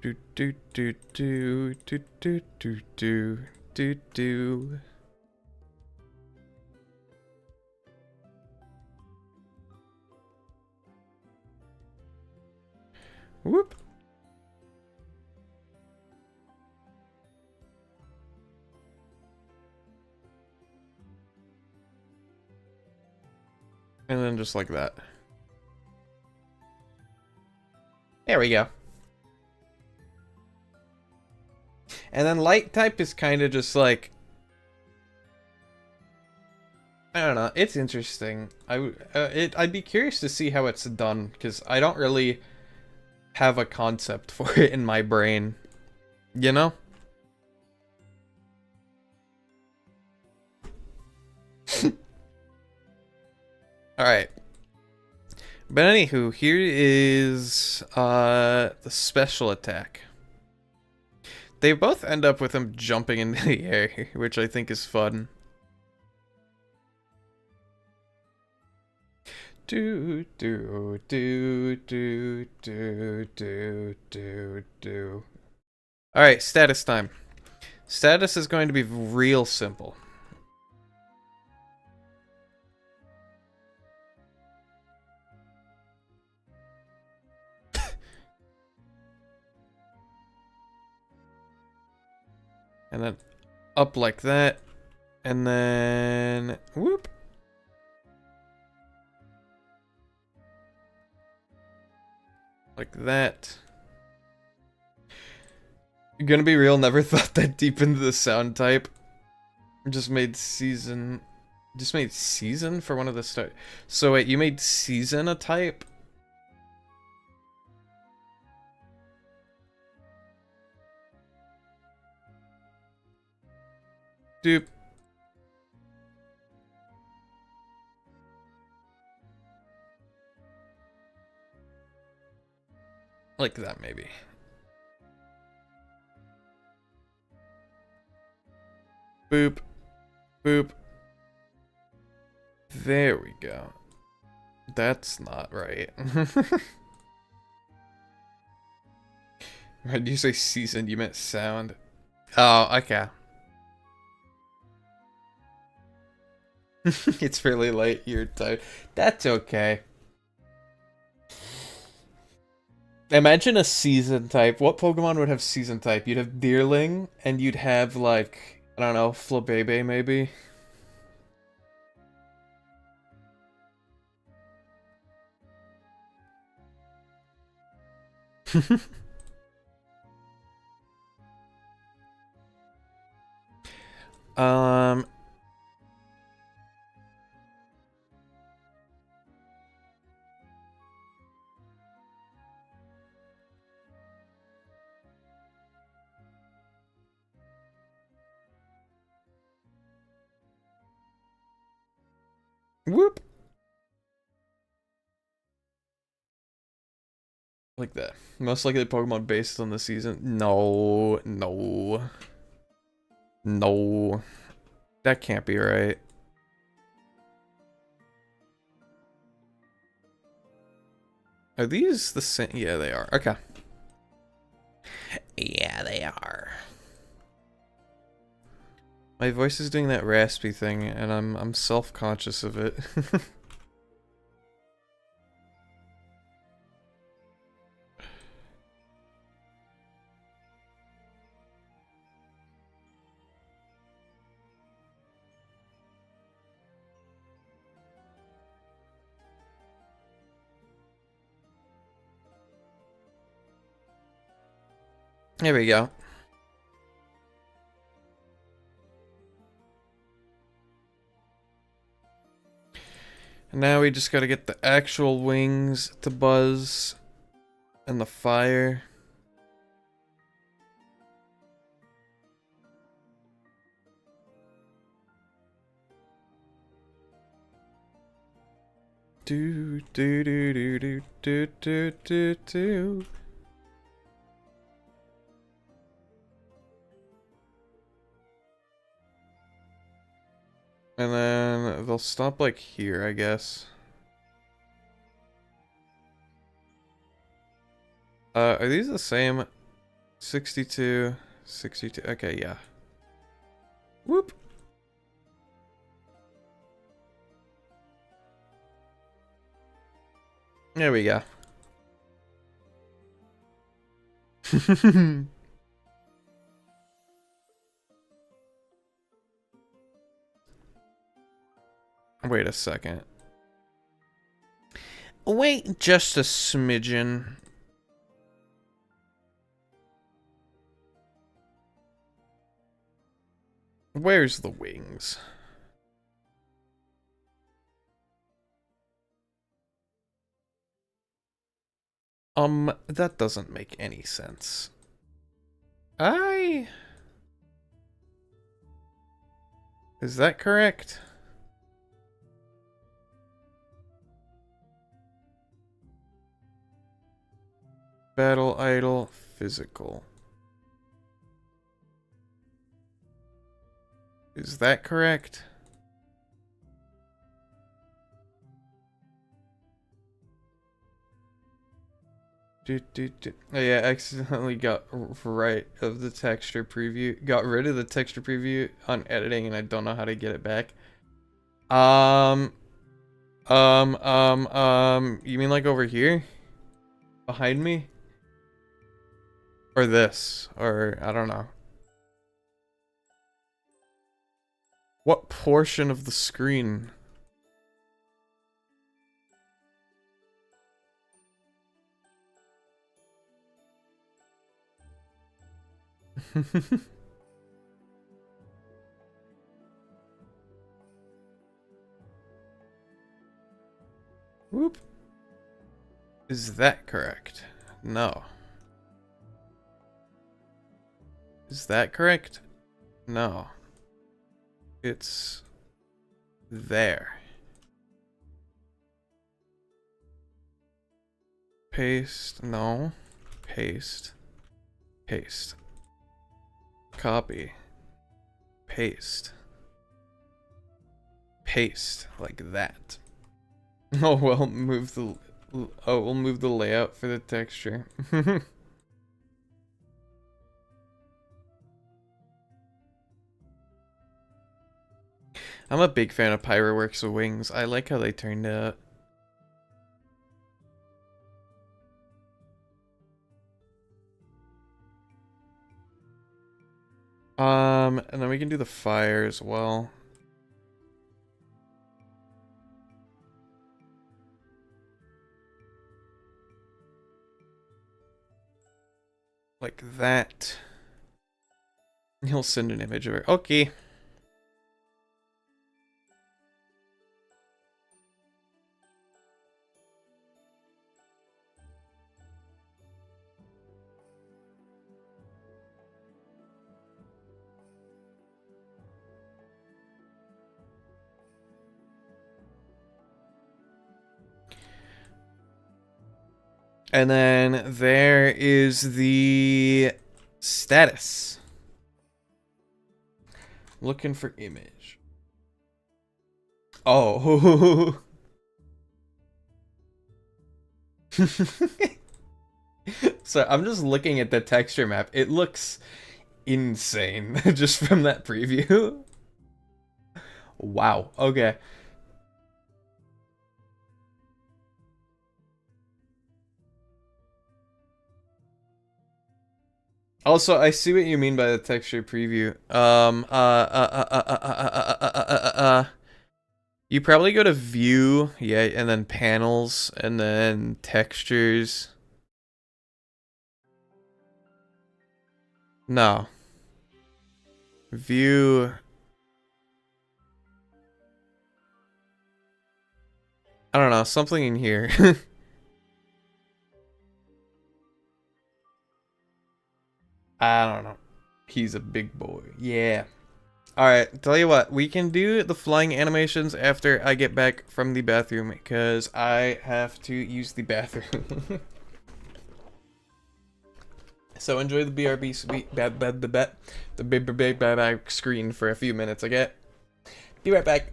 Do do do do do do do do do do. Whoop. And then just like that. There we go. And then light type is kind of just like... I don't know. It's interesting. I'd be curious to see how it's done, because I don't really have a concept for it in my brain. You know? Alright. But anywho, here is the special attack. They both end up with him jumping into the air, which I think is fun. Do do do do do do do do. Alright, status time. Status is going to be real simple. And then up like that. And then whoop. Like that. You're gonna be real, never thought that deep into the sound type. Just made season for one of the start. So wait, you made season a type? Doop. Like that, maybe. Boop. Boop. There we go. That's not right. Why did you say season? You meant sound. Oh, okay. It's fairly late. You're tired. That's okay. Imagine a season type. What Pokemon would have season type? You'd have Deerling, and you'd have, like, I don't know, Flabebe maybe? um... Whoop! Like that. Most likely Pokemon based on the season. No, no. No. That can't be right. Are these the same? Yeah, they are. Okay. Yeah, they are. My voice is doing that raspy thing, and I'm self-conscious of it. There we go. And now we just gotta get the actual wings to buzz and the fire. Do do do do do do do do do. And then they'll stop like here, I guess. Are these the same? 62, 62. Okay, yeah. Whoop. There we go. Wait a second. Wait just a smidgen. Where's the wings? That doesn't make any sense. I... Is that correct? Battle idle physical. Is that correct? Oh yeah, accidentally got right of the texture preview. Got rid of the texture preview on editing, and I don't know how to get it back. You mean like over here? Behind me? Or this? Or, I don't know. What portion of the screen? Whoop. Is that correct? No. Is that correct? No. It's there. Paste. No. Paste. Paste. Copy. Paste. Paste. Like that. Oh, well, move the... Oh, we'll move the layout for the texture. I'm a big fan of Pyroworks' wings. I like how they turned out. And then we can do the fire as well. Like that. He'll send an image of her. Okay. And then there is the status. Looking for image. Oh. So I'm just looking at the texture map. It looks insane just from that preview. Wow. Okay. Also, I see what you mean by the texture preview. You probably go to view, yeah, and then panels, and then textures. No. View. I don't know, something in here. I don't know. He's a big boy. Yeah. Alright, tell you what, we can do the flying animations after I get back from the bathroom, because I have to use the bathroom. So enjoy the BRB the big screen for a few minutes, okay? Be right back.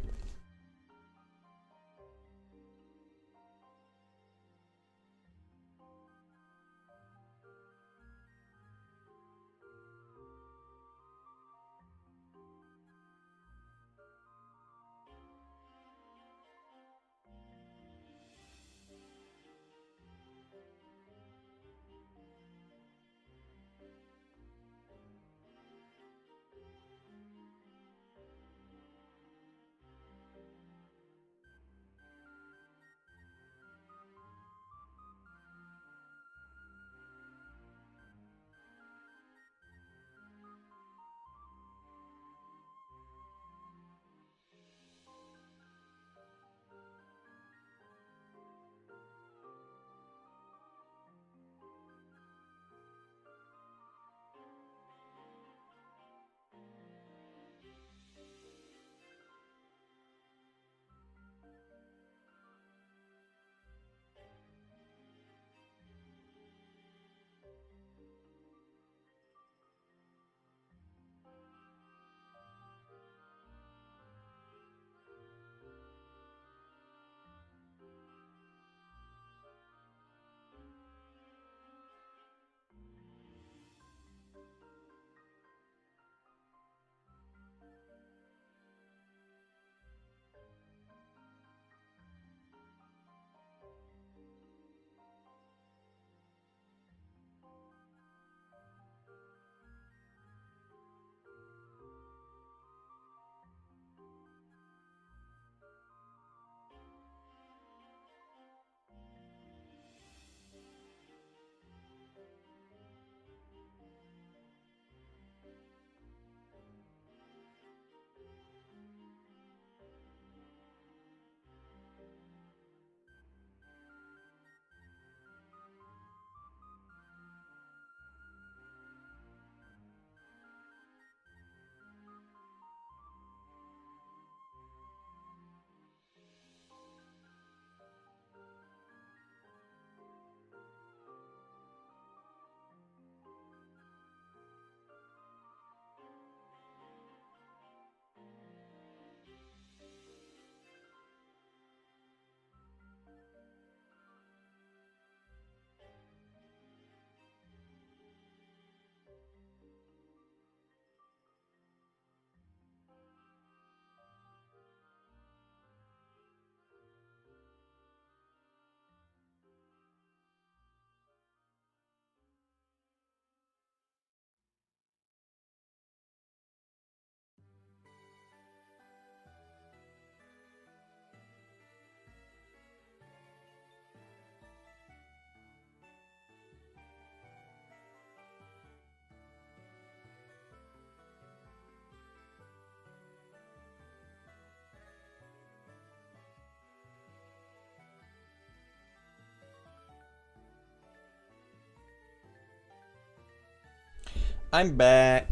I'm back.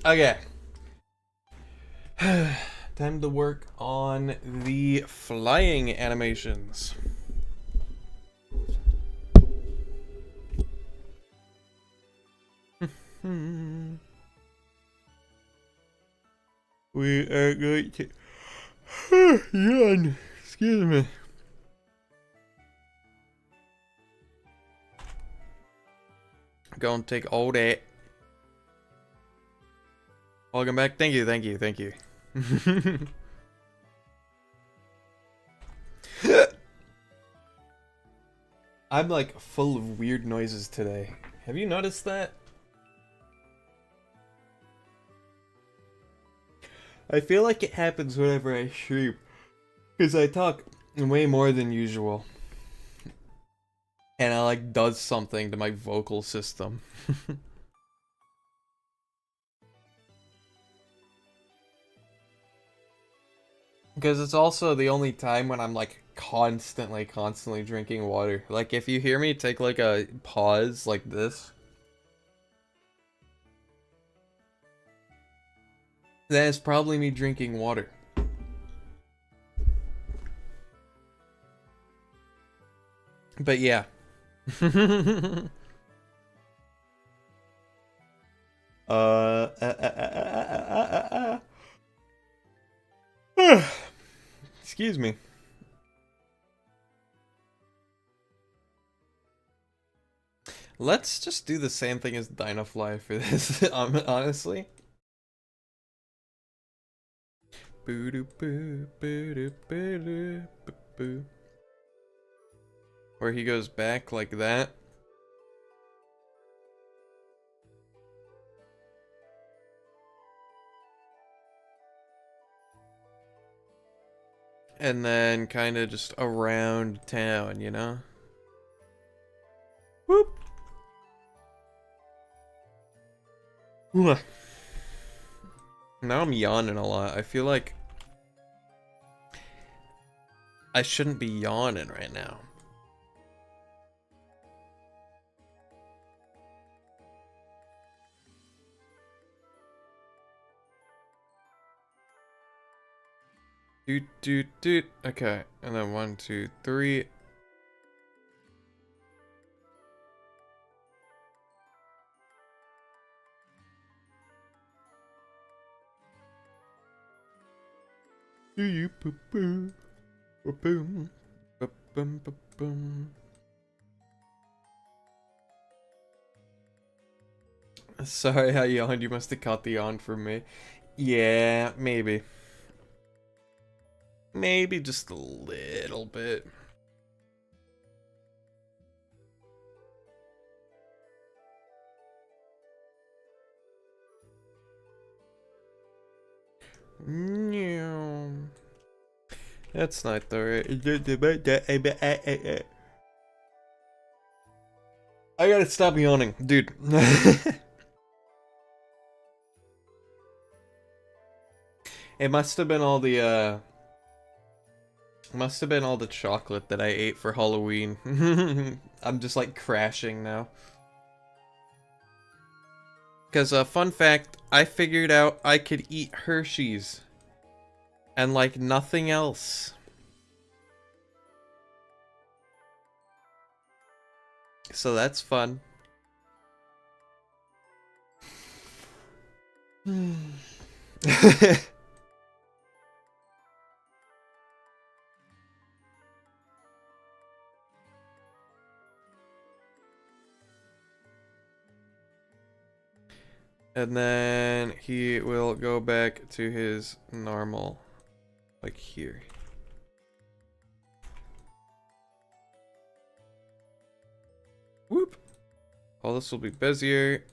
Okay. Time to work on the flying animations. We are going to yawn. Excuse me. Go and take all that. Welcome back. Thank you, thank you, thank you. I'm like full of weird noises today. Have you noticed that? I feel like it happens whenever I stream. Because I talk way more than usual. And I like does something to my vocal system. Because it's also the only time when I'm like constantly drinking water. Like if you hear me take like a pause like this, then it's probably me drinking water. But yeah. Excuse me. Let's just do the same thing as Dinofly for this, honestly. Where he goes back like that. And then kind of just around town, you know? Whoop! Now I'm yawning a lot. I feel like I shouldn't be yawning right now. Doot doot doot. Okay, and then 1, 2, 3. Do you poo poo? Boom, boom, boom. Sorry, I yawned. You must have caught the yawn from me. Yeah, maybe. Maybe just a little bit. No. That's not the right. I gotta stop yawning, dude. It must have been all the chocolate that I ate for Halloween. I'm just like crashing now. Because, fun fact, I figured out I could eat Hershey's. And, like, nothing else. So that's fun. And then he will go back to his normal, like here. Whoop. All this will be busier.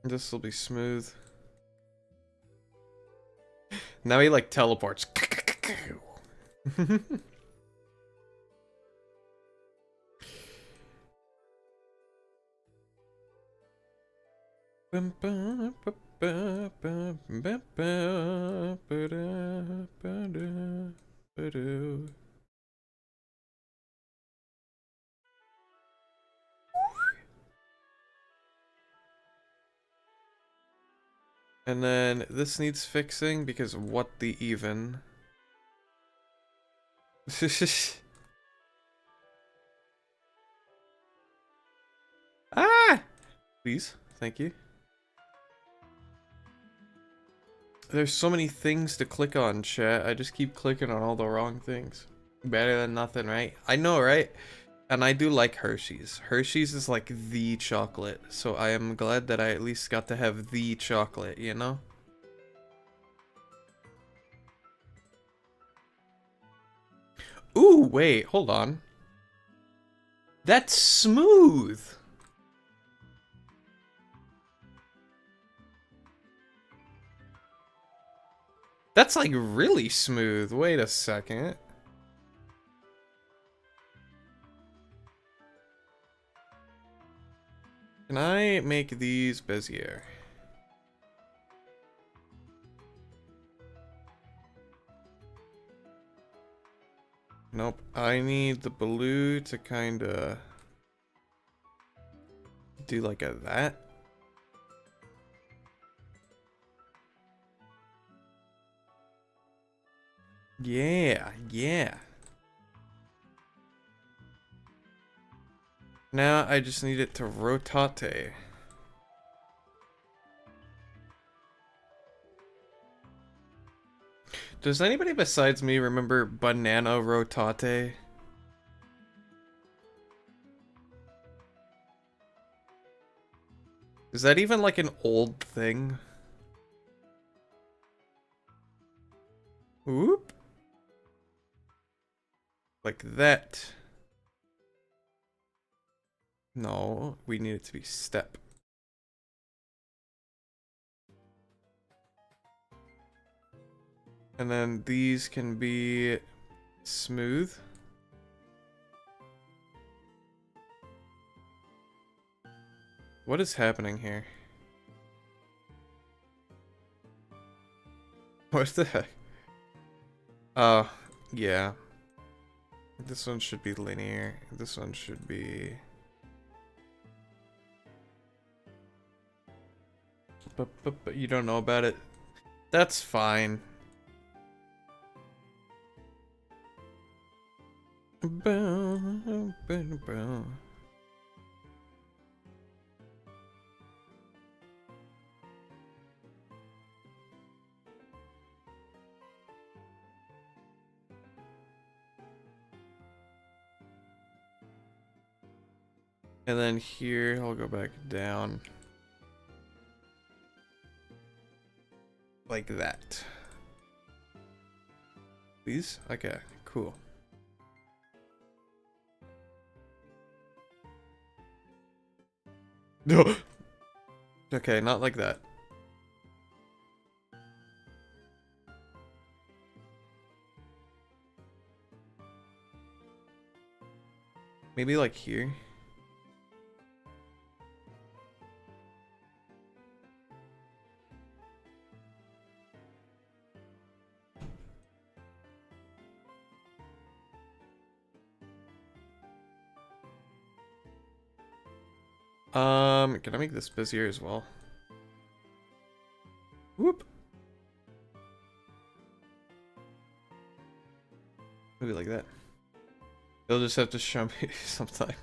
This will be smooth. Now he like teleports. Ba-doo. And then this needs fixing because what the even? Ah! Please, thank you. There's so many things to click on, chat. I just keep clicking on all the wrong things. Better than nothing, right? I know, right? And I do like Hershey's. Hershey's is like the chocolate, so I am glad that I at least got to have the chocolate, you know? Ooh, wait, hold on. That's smooth! That's like really smooth. Wait a second. Can I make these Bezier? Nope. I need the blue to kind of do like a that. Yeah, yeah. Now I just need it to rotate. Does anybody besides me remember banana rotate? Is that even like an old thing? Whoop. Like that. No, we need it to be step. And then these can be smooth. What is happening here? What the heck? Yeah. This one should be linear. This one should be... But you don't know about it? That's fine. And then here, I'll go back down. Like that. These? Okay, cool. No. Okay, not like that. Maybe like here. Can I make this busier as well? Whoop. Maybe like that. They'll just have to show me sometime.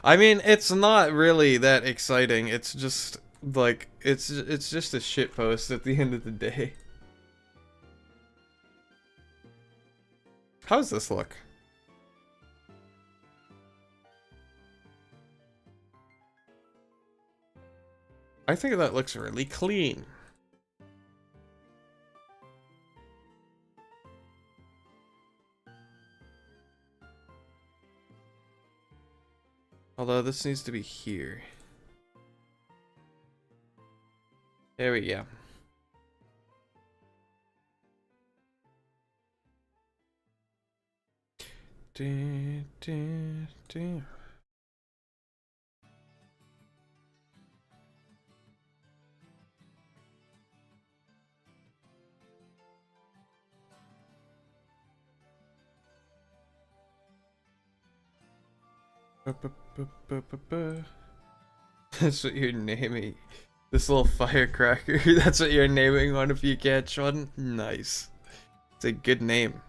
I mean, it's not really that exciting. It's just like it's just a shit post at the end of the day. How's this look? I think that looks really clean. Although this needs to be here. There we go. Do. That's what you're naming. This little firecracker. That's what you're naming one if you catch one? Nice. It's a good name.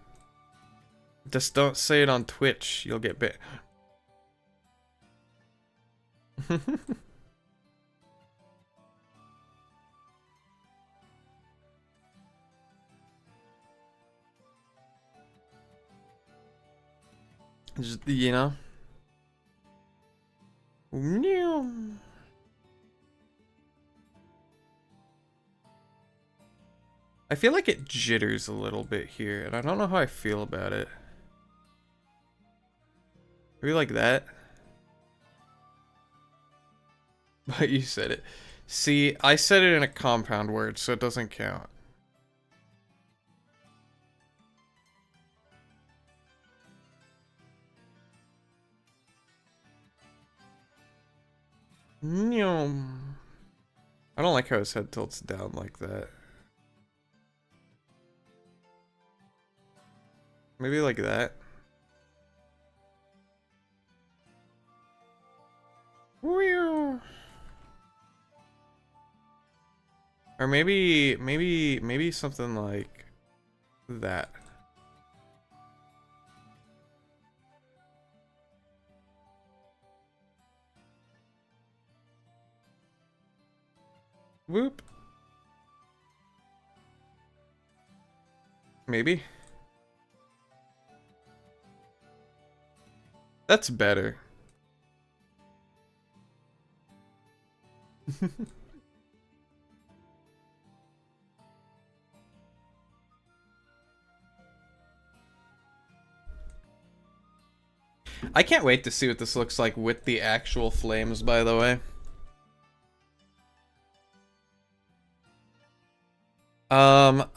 Just don't say it on Twitch. You'll get bit. Just, you know? I feel like it jitters a little bit here, and I don't know how I feel about it. Maybe like that? But you said it. See, I said it in a compound word, so it doesn't count. I don't like how his head tilts down like that. Maybe like that. Or maybe something like that. Whoop. Maybe. That's better. I can't wait to see what this looks like with the actual flames, by the way.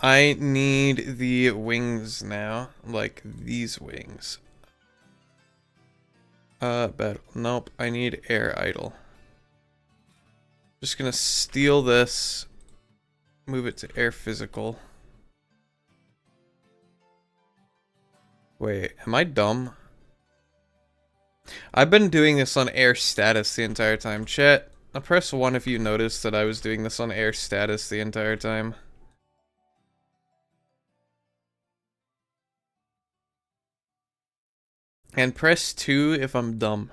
I need the wings now, like these wings. Battle. Nope, I need air idle. Just gonna steal this, move it to air physical. Wait, am I dumb? I've been doing this on air status the entire time. Chat, press 1 if you noticed that I was doing this on air status the entire time. And press 2 if I'm dumb.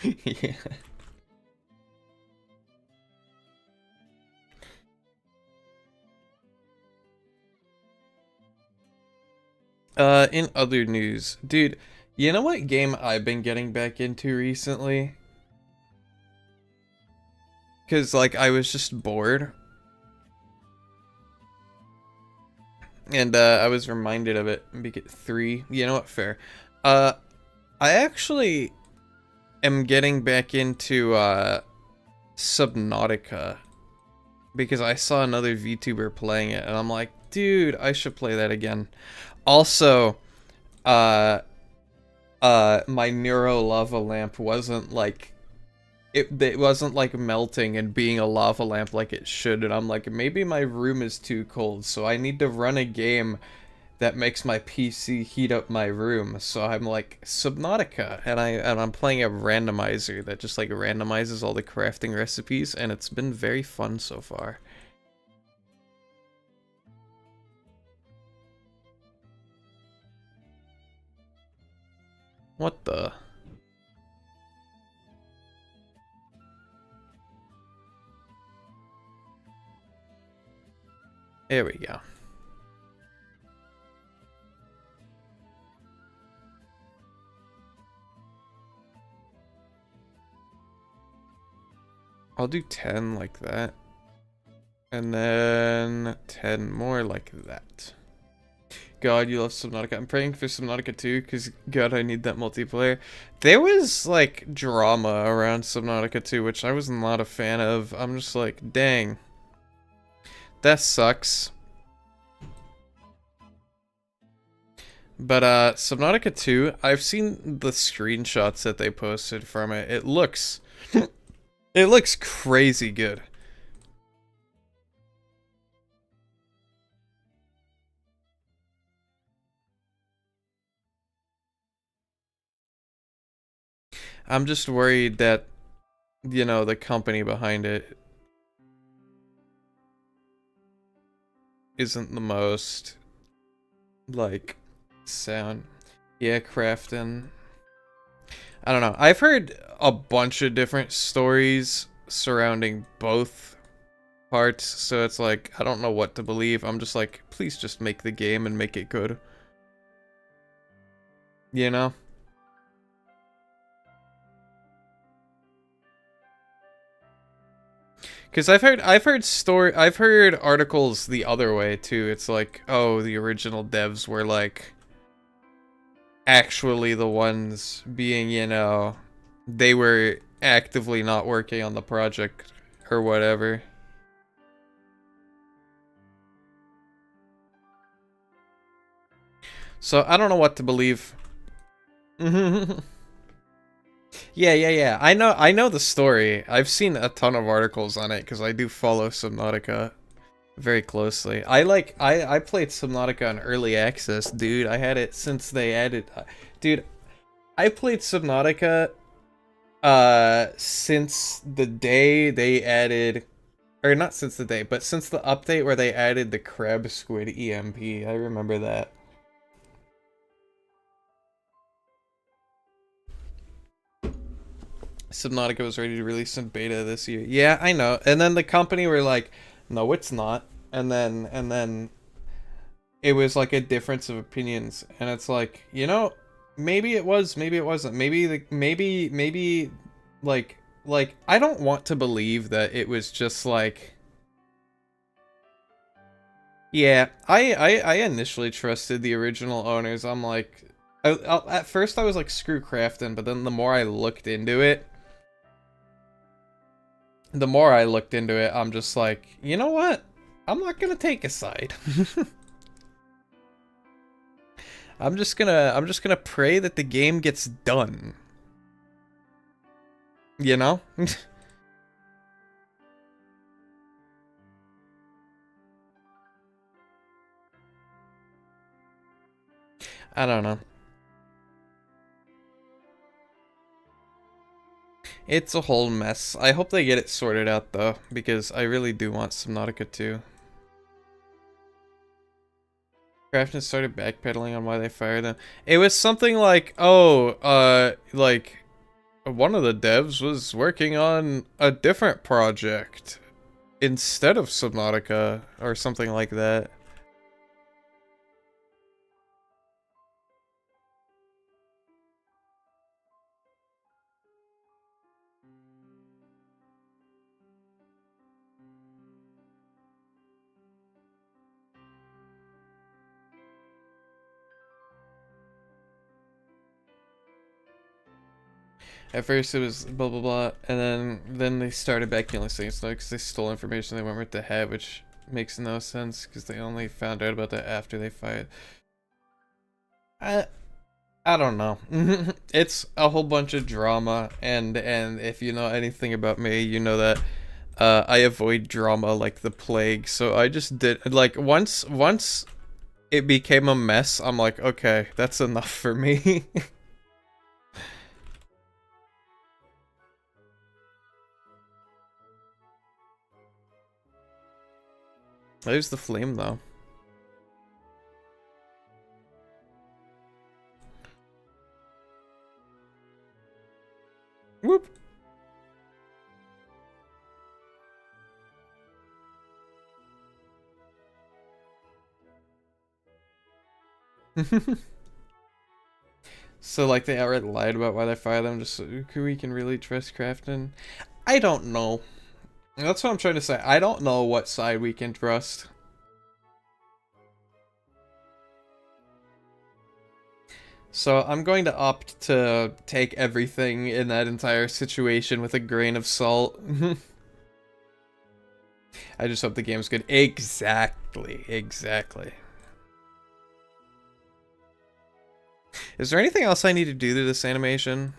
Yeah. In other news, dude, you know what game I've been getting back into recently? Cause like I was just bored. And I was reminded of it. Make it 3. You know what? Fair. I actually am getting back into Subnautica because I saw another VTuber playing it, and I'm like, dude, I should play that again. Also, my Neuro lava lamp wasn't like it wasn't like melting and being a lava lamp like it should, and I'm like, maybe my room is too cold, so I need to run a game that makes my PC heat up my room. So I'm like, Subnautica, and I'm playing a randomizer that just like randomizes all the crafting recipes, and it's been very fun so far. What the? There we go. I'll do 10 like that. And then 10 more like that. God, you love Subnautica. I'm praying for Subnautica 2, because, God, I need that multiplayer. There was, like, drama around Subnautica 2, which I was not a fan of. I'm just like, dang. That sucks. But, Subnautica 2, I've seen the screenshots that they posted from it. It looks... it looks crazy good. I'm just worried that, you know, the company behind it isn't the most, like, sound. Yeah, Crafton. I don't know. I've heard a bunch of different stories surrounding both parts, so it's like, I don't know what to believe. I'm just like, please just make the game and make it good. You know? Because I've heard articles the other way too. It's like, oh, the original devs were like actually the ones being, you know, they were actively not working on the project or whatever. So I don't know what to believe. Yeah. I know the story. I've seen a ton of articles on it because I do follow Subnautica very closely. I played Subnautica on early access, dude. I had it since they added dude, I played Subnautica since the day they added, or not since the day, but since the update where they added the crab squid EMP. I remember that. Subnautica was ready to release in beta this year. Yeah, I know. And then the company were like, "No, it's not." And then it was like a difference of opinions, and it's like, you know, maybe it was, maybe it wasn't. Maybe like I don't want to believe that it was just like, yeah, I initially trusted the original owners. I'm like, at first I was like, screw Crafton, but then the more I looked into it, I'm just like, you know what? I'm not gonna take a side. I'm just gonna pray that the game gets done. You know? I don't know. It's a whole mess. I hope they get it sorted out though, because I really do want Subnautica 2. Crafton started backpedaling on why they fired them. It was something like, oh, like one of the devs was working on a different project instead of Subnautica or something like that. At first it was blah blah blah, and then they started backpedaling saying no because they stole information they weren't meant to have, which makes no sense because they only found out about that after they fired. I I don't know. It's a whole bunch of drama, and if you know anything about me, you know that I avoid drama like the plague. So I just did like once it became a mess, I'm like, okay, that's enough for me. There's the flame though. Whoop. So like they outright lied about why they fired them just so we can really trust Crafton? I don't know. That's what I'm trying to say. I don't know what side we can trust. So I'm going to opt to take everything in that entire situation with a grain of salt. I just hope the game's good. Exactly. Is there anything else I need to do to this animation?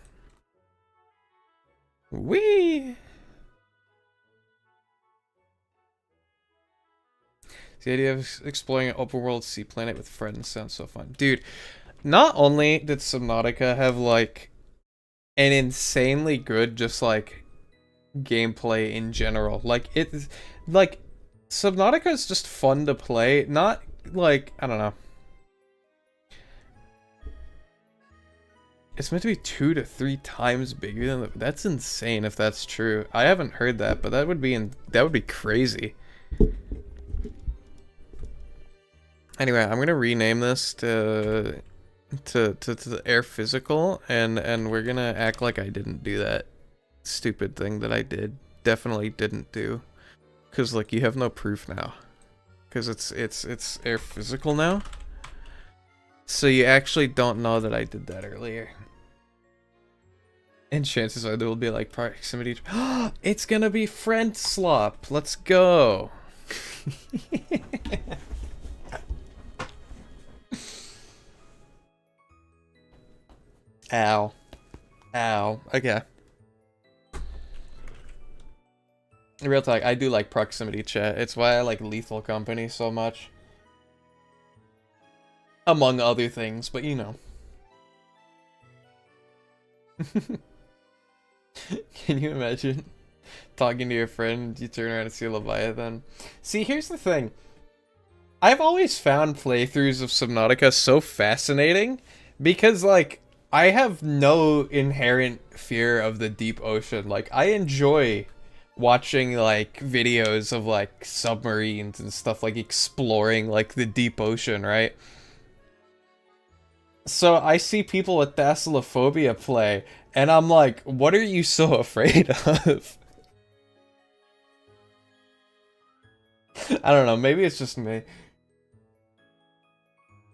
Whee! The idea of exploring an open world sea planet with friends sounds so fun. Dude, not only did Subnautica have like and insanely good, just like gameplay in general. Like it's like Subnautica is just fun to play, not like I don't know. It's meant to be 2 to 3 times bigger than that's insane if that's true. I haven't heard that, but that would be crazy. Anyway, I'm gonna rename this to air physical, and we're gonna act like I didn't do that stupid thing that I definitely didn't do, because like you have no proof now, because it's air physical now, so you actually don't know that I did that earlier, and chances are there will be like proximity. It's gonna be friend slop. Let's go. Ow. Ow. Okay. Real talk, I do like proximity chat. It's why I like Lethal Company so much. Among other things, but you know. Can you imagine talking to your friend, you turn around and see a Leviathan? See, here's the thing. I've always found playthroughs of Subnautica so fascinating because, like, I have no inherent fear of the deep ocean. Like, I enjoy watching, like, videos of, like, submarines and stuff, like, exploring, like, the deep ocean, right? So I see people with Thalassophobia play, and I'm like, what are you so afraid of? I don't know, maybe it's just me.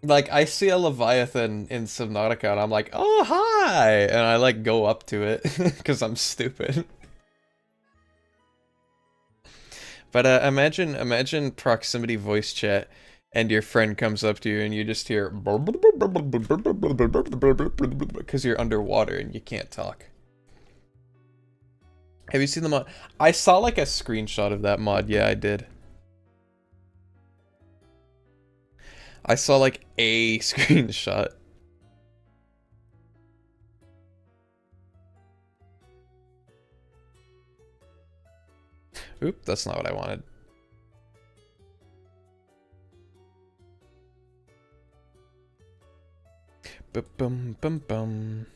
Like, I see a Leviathan in Subnautica, and I'm like, oh, hi! And I, like, go up to it, because I'm stupid. But, imagine proximity voice chat, and your friend comes up to you, and you just hear because you're underwater and you can't talk. Have you seen the mod? I saw, like, a screenshot of that mod. Yeah, I did. I saw, like, a screenshot. Oop, that's not what I wanted. Bum bum bum.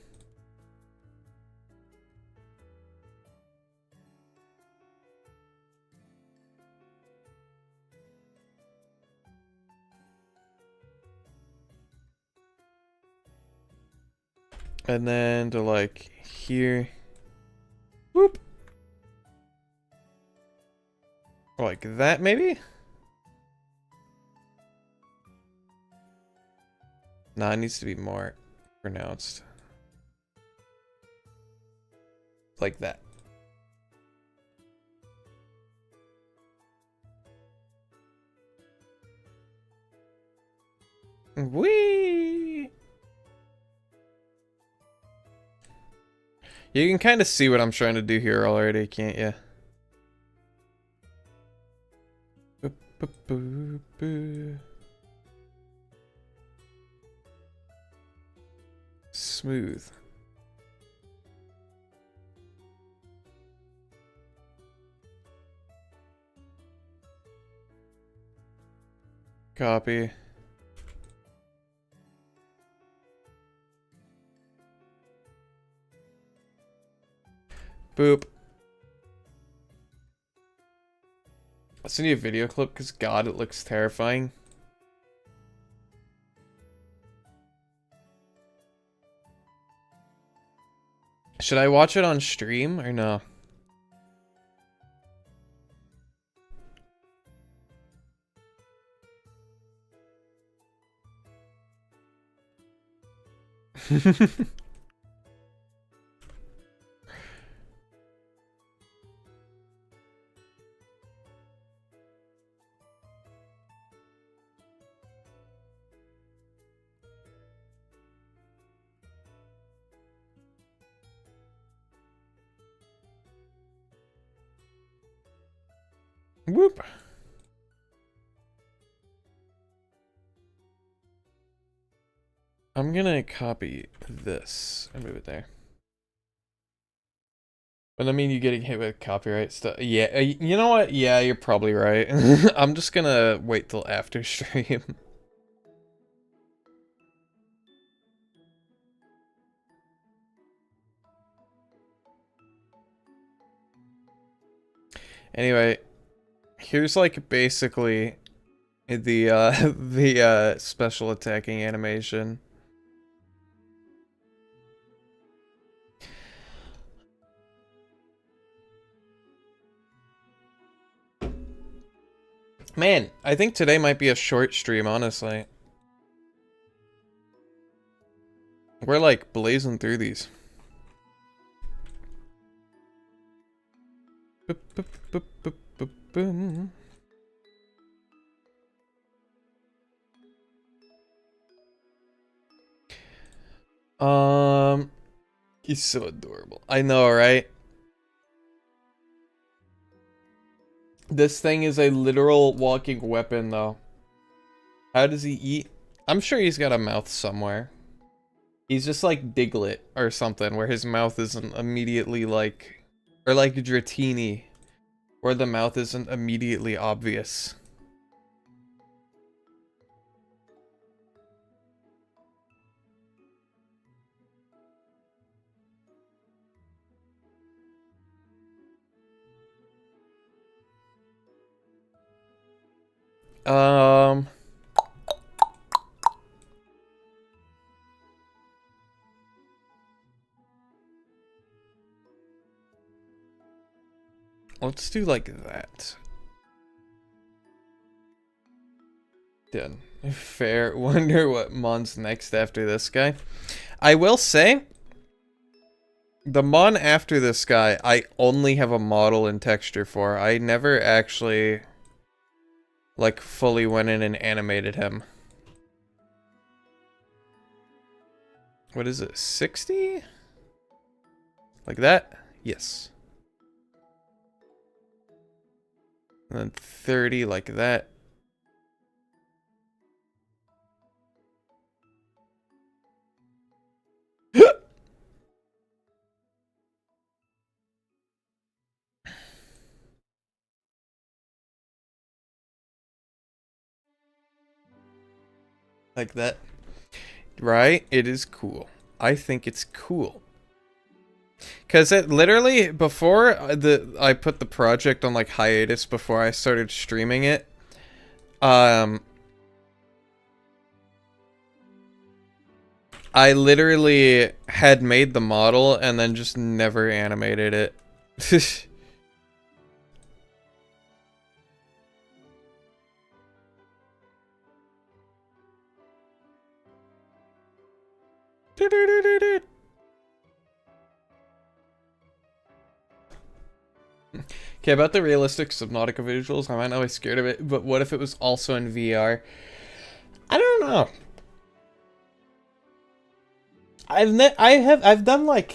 And then to like here. Whoop. Like that maybe? Nah, it needs to be more pronounced. Like that. Whee! You can kind of see what I'm trying to do here already, can't you? Smooth. Copy. Boop. I'll send you a video clip because God, it looks terrifying. Should I watch it on stream or no? Whoop. I'm gonna copy this and move it there. But I mean, you getting hit with copyright stuff. Yeah, you know what? Yeah, you're probably right. I'm just gonna wait till after stream. Anyway, here's like basically the the special attacking animation. Man, I think today might be a short stream, honestly. We're like blazing through these. Boop, boop, boop, boop, boop, boom. He's so adorable. I know, right? This thing is a literal walking weapon, though. How does he eat? I'm sure he's got a mouth somewhere. He's just like Diglett or something, where his mouth isn't immediately like... Or like Dratini, where the mouth isn't immediately obvious. Let's do like that. Done. Fair. Wonder what Mon's next after this guy. I will say, the Mon after this guy, I only have a model and texture for. I never actually, like, fully went in and animated him. What is it, 60? Like that? Yes. And then 30 like that. Like that. Right? It is cool. I think it's cool. Because it literally, before I put the project on like hiatus before I started streaming it, I literally had made the model and then just never animated it. Okay, about the realistic Subnautica visuals, I might not be scared of it, but what if it was also in VR? I don't know. I've done like,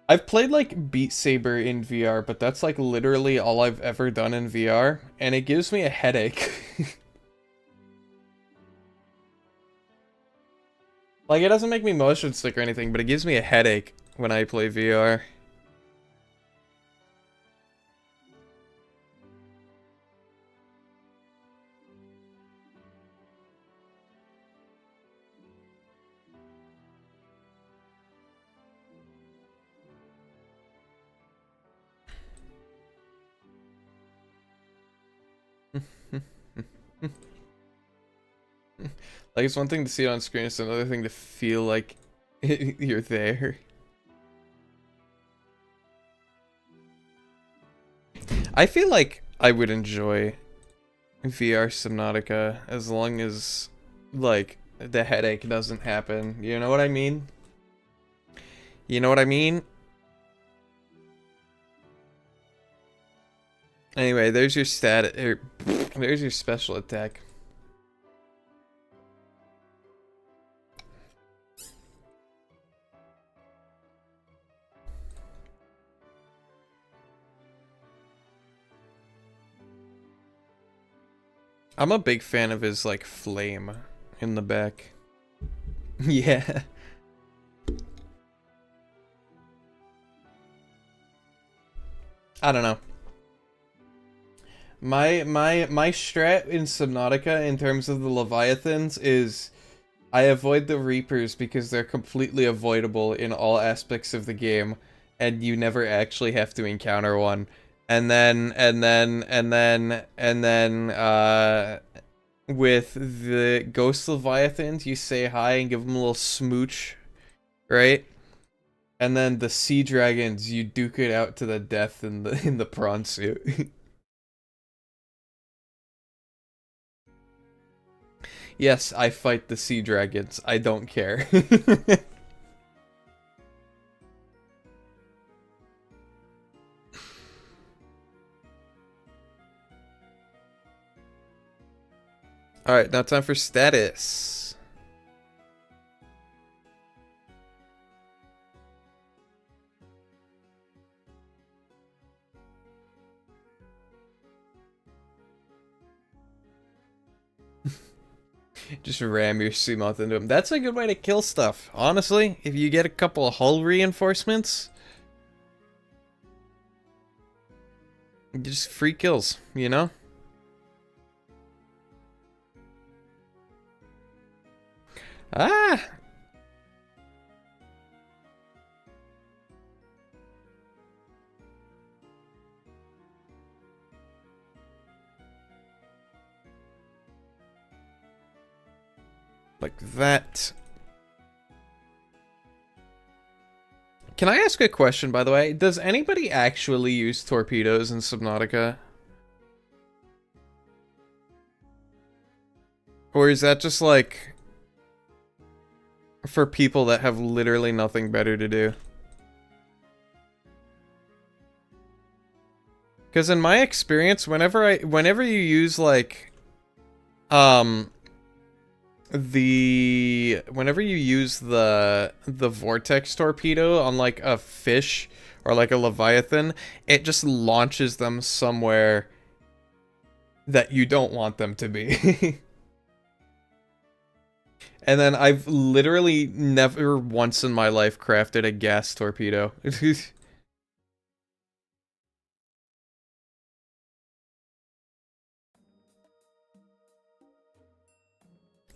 I've played like Beat Saber in VR, but that's like literally all I've ever done in VR, and it gives me a headache. Like, it doesn't make me motion sick or anything, but it gives me a headache when I play VR. Like, it's one thing to see it on screen, it's another thing to feel like you're there. I feel like I would enjoy VR Subnautica as long as, like, the headache doesn't happen. You know what I mean? You know what I mean? Anyway, there's your there's your special attack. I'm a big fan of his, like, flame in the back. Yeah. I don't know. My strat in Subnautica in terms of the Leviathans is I avoid the Reapers because they're completely avoidable in all aspects of the game, and you never actually have to encounter one. And then with the Ghost Leviathans, you say hi and give them a little smooch, right? And then the Sea Dragons, you duke it out to the death in the prawn suit. Yes, I fight the Sea Dragons. I don't care. Alright, now time for status. Just ram your Seamoth into him. That's a good way to kill stuff. Honestly, if you get a couple of hull reinforcements, just free kills, you know? Ah! Like that. Can I ask a question, by the way? Does anybody actually use torpedoes in Subnautica? Or is that just like for people that have literally nothing better to do? Because in my experience, whenever you use like whenever you use the vortex torpedo on like a fish or like a leviathan, it just launches them somewhere that you don't want them to be. And then I've literally never once in my life crafted a gas torpedo.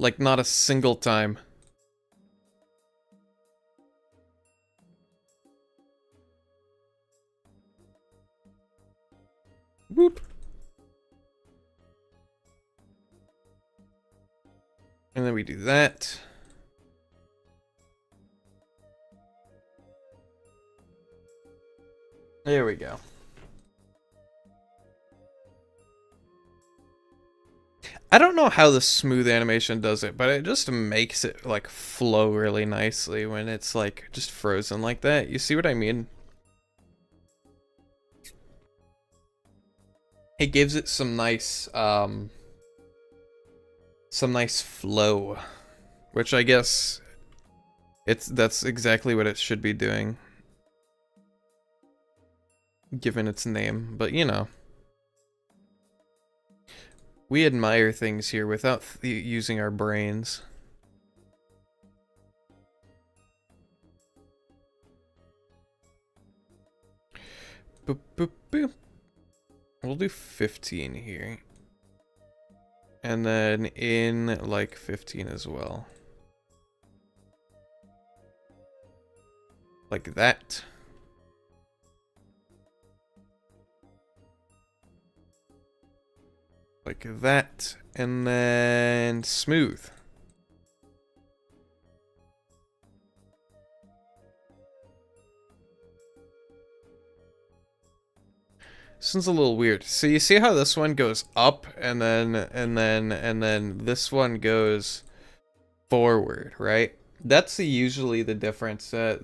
Like, not a single time. Whoop. And then we do that. There we go. I don't know how the smooth animation does it, but it just makes it like flow really nicely when it's like just frozen like that. You see what I mean? It gives it some nice flow, which I guess that's exactly what it should be doing, given its name. But you know, we admire things here without using our brains. Boop, boop, boop. We'll do 15 here. And then in like 15 as well. Like that. Like that. And then smooth. This one's a little weird. So you see how this one goes up and then this one goes forward, right? That's usually the difference that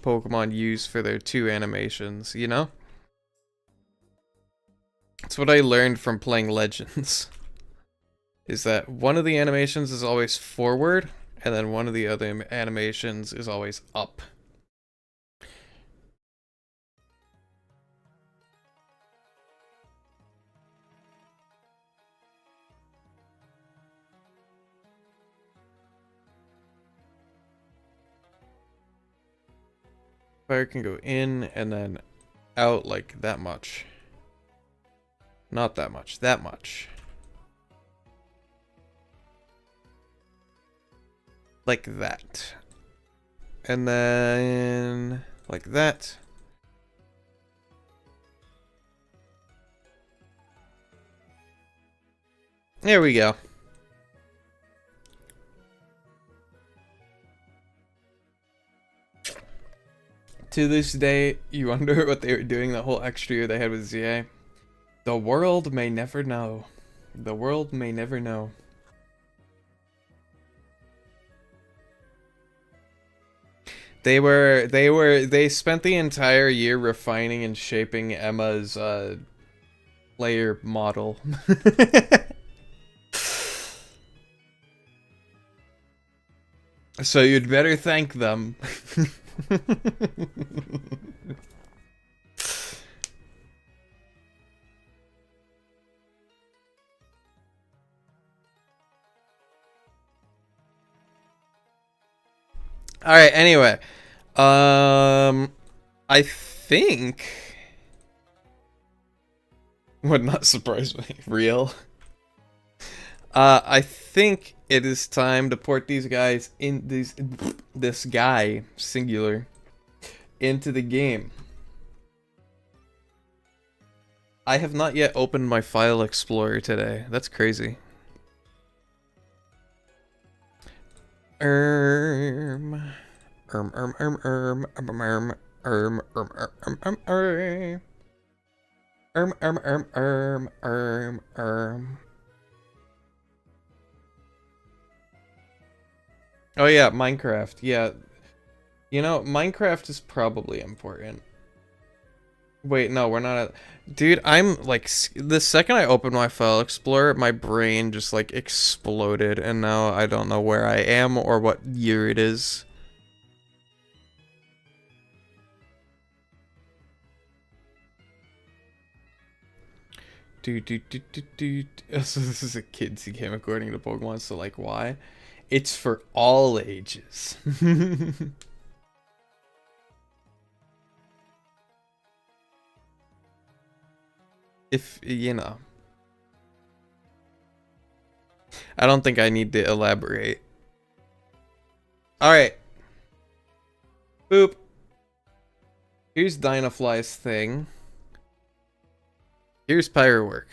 Pokemon use for their two animations, you know? That's what I learned from playing Legends. Is that one of the animations is always forward, and then one of the other animations is always up. Fire can go in and then out like that much. Not that much, that much. Like that. And then like that. There we go. To this day, you wonder what they were doing that whole extra year they had with ZA. The world may never know. The world may never know. They spent the entire year refining and shaping Emma's layer model. So you'd better thank them. All right, anyway. I think would not surprise me. Real. I think it is time to port these guys in this guy singular into the game. I have not yet opened my file explorer today. That's crazy. Oh yeah, Minecraft. Yeah. You know, Minecraft is probably important. Wait, no, we're not at... Dude, I'm like... The second I opened my file explorer, my brain just like exploded, and now I don't know where I am or what year it is. So this is a kids game according to Pokemon, so like why? It's for all ages. If, you know. I don't think I need to elaborate. Alright. Boop. Here's Dynafly's thing. Here's Pyrowork.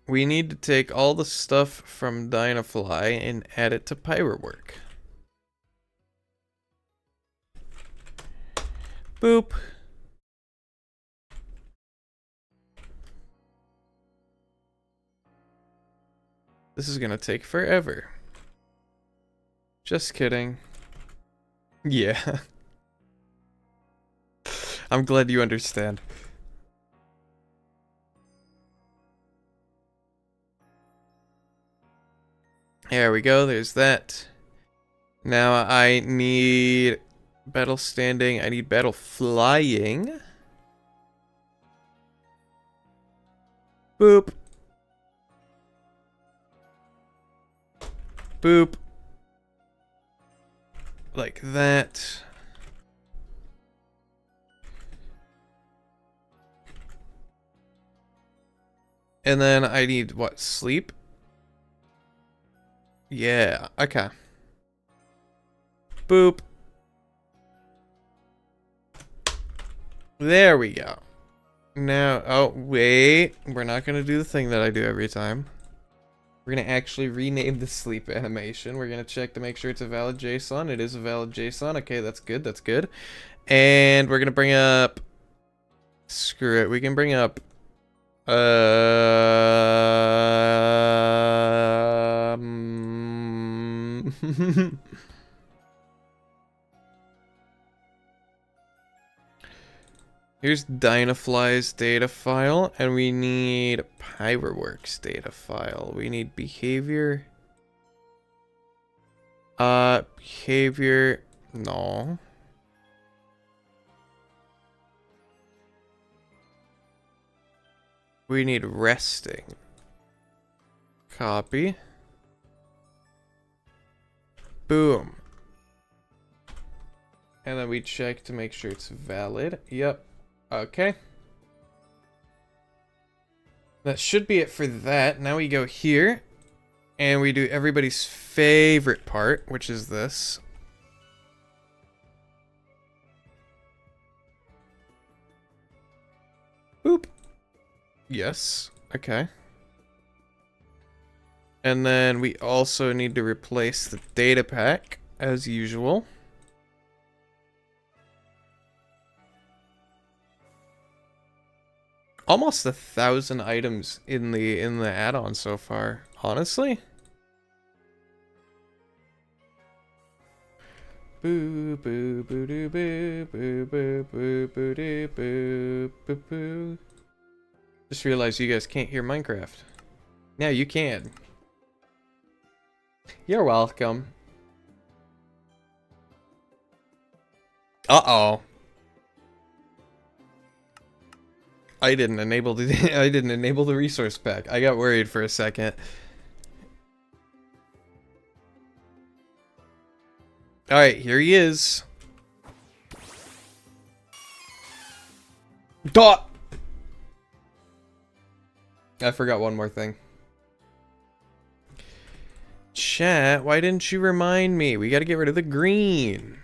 We need to take all the stuff from Dynafly and add it to Pyrowork. Boop. This is gonna take forever. Just kidding. Yeah. I'm glad you understand. There we go, there's that. Now I need battle standing, I need battle flying. Boop. Boop. Like that. And then I need, what, sleep? Yeah, okay. Boop. There we go. Now, oh, wait. We're not going to do the thing that I do every time. We're going to actually rename the sleep animation. We're going to check to make sure it's a valid JSON. It is a valid JSON. Okay, that's good. That's good. And we're going to bring up... Screw it. We can bring up... Here's Dynafly's data file, and we need Pyroworks data file. We need behavior. Behavior. No. We need resting. Copy. Boom. And then we check to make sure it's valid. Yep. Okay. That should be it for that. Now we go here, and we do everybody's favorite part, which is this. Boop. Yes. Okay. And then we also need to replace the data pack, as usual. Almost 1,000 items in the add-on so far, honestly. Boo boo boo doo boo boo boo boo boo doo boo boo boo. Just realized you guys can't hear Minecraft. Now you can. You're welcome. Uh-oh. I didn't enable the resource pack. I got worried for a second. Alright, here he is. Dot! I forgot one more thing. Chat, why didn't you remind me? We gotta get rid of the green.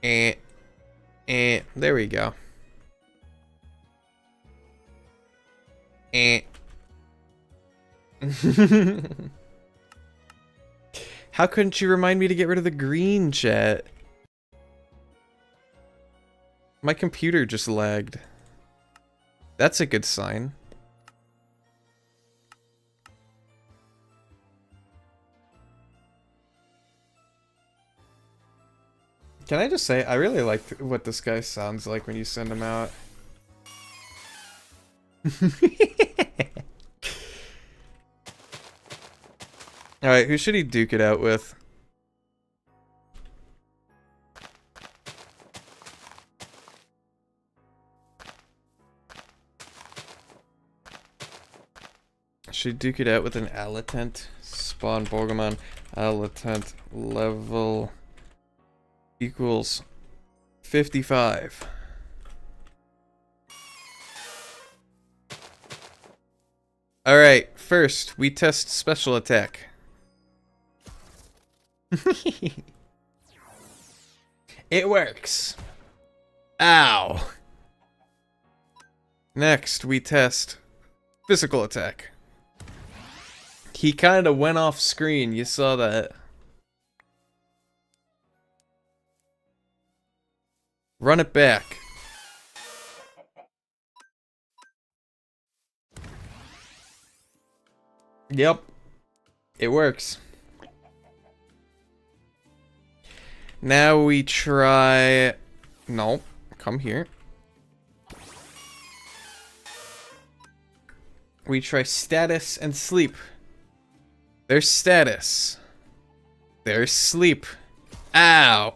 There we go. How couldn't you remind me to get rid of the green, chat? My computer just lagged. That's a good sign. Can I just say, I really like what this guy sounds like when you send him out. Alright, who should he duke it out with? Should duke it out with an Alatent. Spawn Cobblemon Addon level equals 55. Alright, first we test special attack. It works. Ow. Next we test physical attack. He kind of went off screen, you saw that. Run it back. Yep. It works. Now we try... No. Come here. We try status and sleep. There's status. There's sleep. Ow!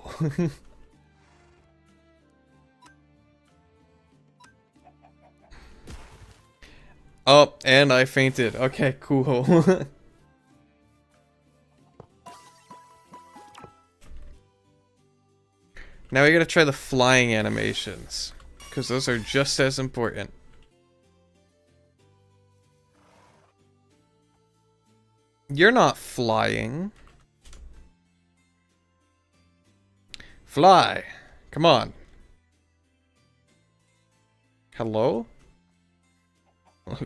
Oh, and I fainted. Okay, cool. Now we gotta try the flying animations, because those are just as important. You're not flying. Fly. Come on. Hello?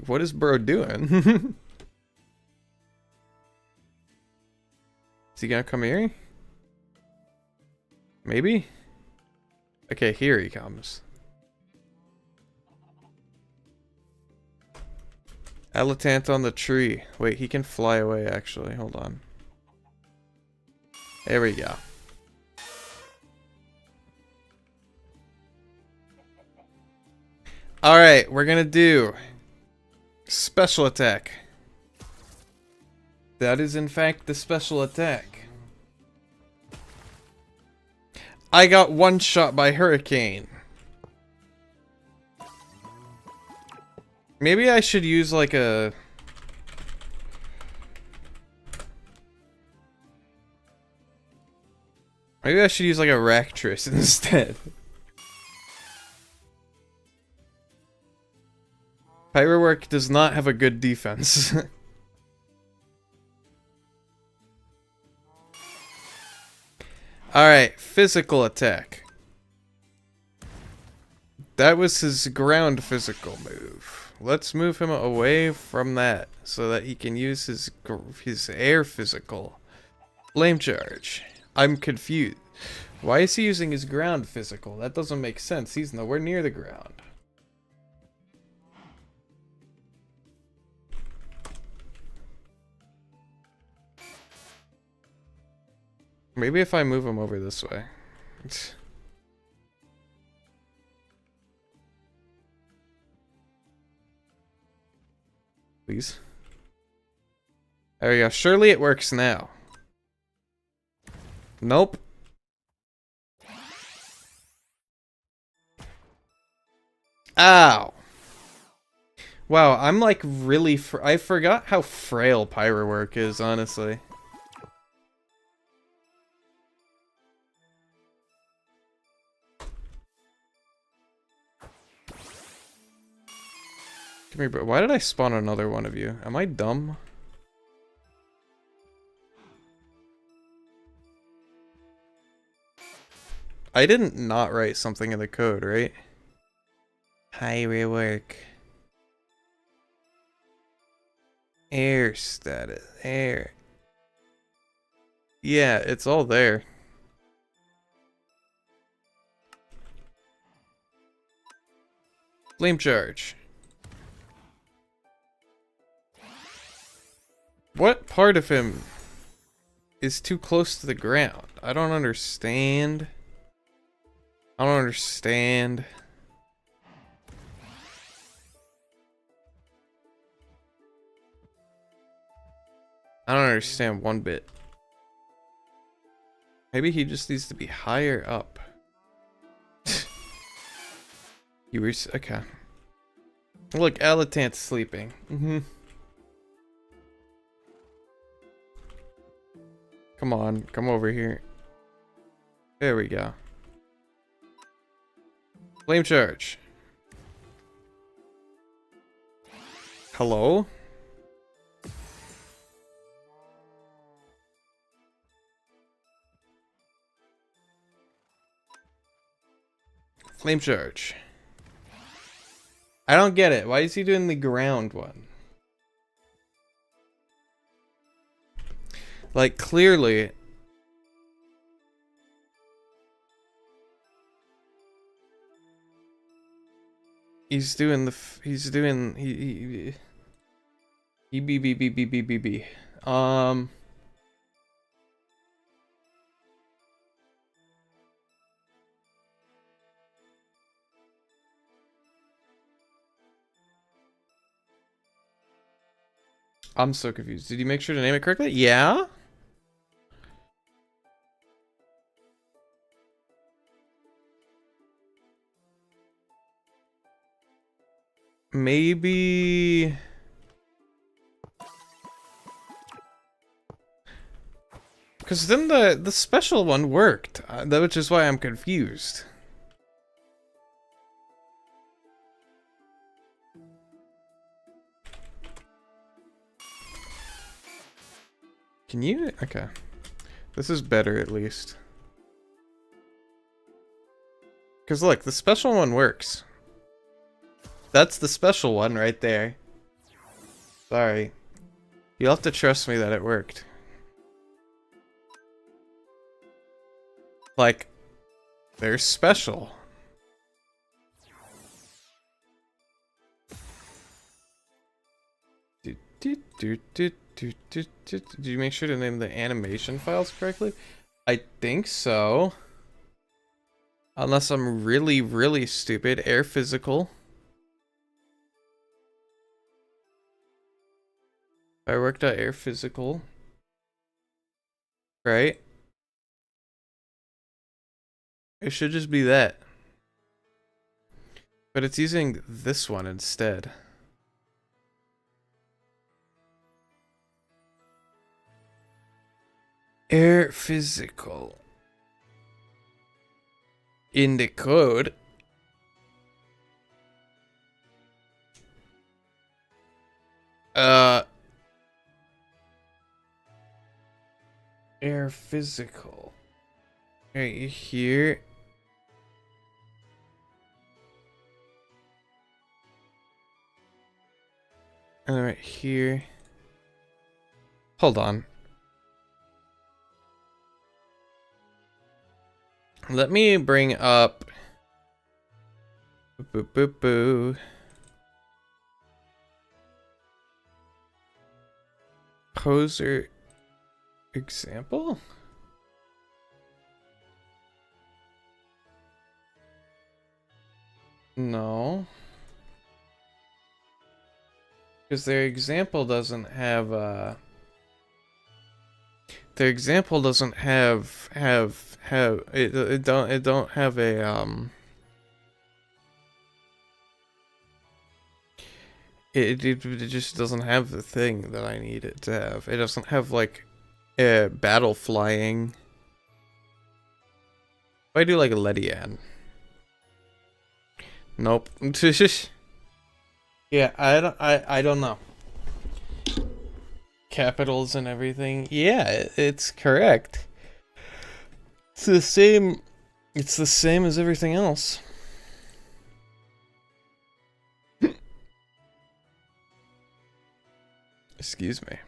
What is bro doing? Is he gonna come here? Maybe? Okay, here he comes. Alatant on the tree. Wait, he can fly away actually. Hold on. There we go. Alright, we're gonna do special attack. That is in fact the special attack. I got one shot by hurricane. Maybe I should use like a... Maybe I should use like a Raktress instead. Pyrowork does not have a good defense. Alright, physical attack. That was his ground physical move. Let's move him away from that so that he can use his air physical. Flame charge. I'm confused. Why is he using his ground physical? That doesn't make sense. He's nowhere near the ground. Maybe if I move him over this way. Please. There we go. Surely it works now. Nope. Ow. Wow, I'm like really I forgot how frail Pyrowork is, honestly. Come here, bro. Why did I spawn another one of you? Am I dumb? I didn't not write something in the code, right? Pyrowork. Air status. Air. Yeah, it's all there. Flame charge. What part of him is too close to the ground? I don't understand. I don't understand. I don't understand one bit. Maybe he just needs to be higher up. You were okay. Look, Alatant's sleeping. Come on, come over here. There we go. Flame charge. Hello? Flame charge. I don't get it. Why is he doing the ground one? Like, clearly... He's doing the... He's doing... He... I'm so confused. Did you make sure to name it correctly? Yeah? Maybe... Because then the special one worked, which is why I'm confused. Can you? Okay. This is better at least. Because look, the special one works. That's the special one right there. Sorry. You'll have to trust me that it worked. Like, they're special. Did you make sure to name the animation files correctly? I think so. Unless I'm really, really stupid. Air physical. I worked out air physical. Right? It should just be that. But it's using this one instead. Air physical. In the code. Air physical. Right here. And right here. Hold on. Let me bring up. Boo boo boo. Poser example? No. Because their example doesn't have their example doesn't have it don't have a it just doesn't have the thing that I need it to have. It doesn't have like battle flying. If I do like a Ledian. Nope. Yeah, I don't know. Capitals and everything. Yeah, it's correct. It's the same as everything else. Excuse me.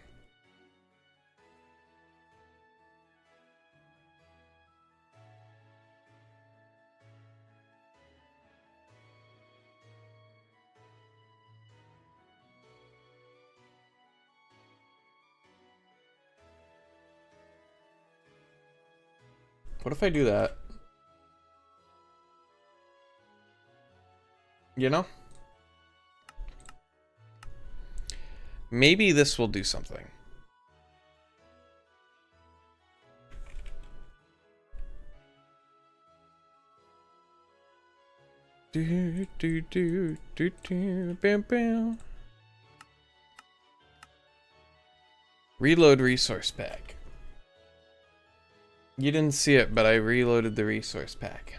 What if I do that? You know? Maybe this will do something. Do do do do do bam bam. Reload resource pack. You didn't see it, but I reloaded the resource pack.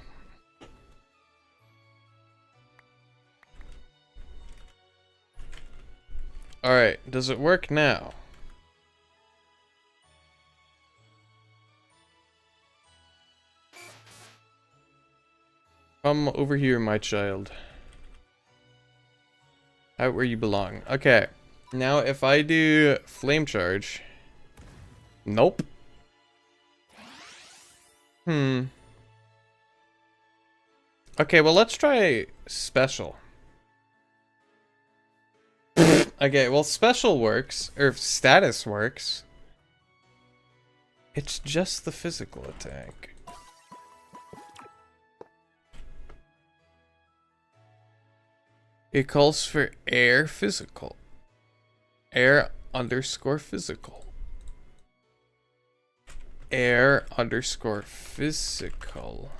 Alright, does it work now? Come over here, my child. Out where you belong. Okay. Now, if I do flame charge... Nope. Okay, well, let's try special. Okay, well, special works, or status works. It's just the physical attack. It calls for air physical. Air underscore physical. Air underscore physical.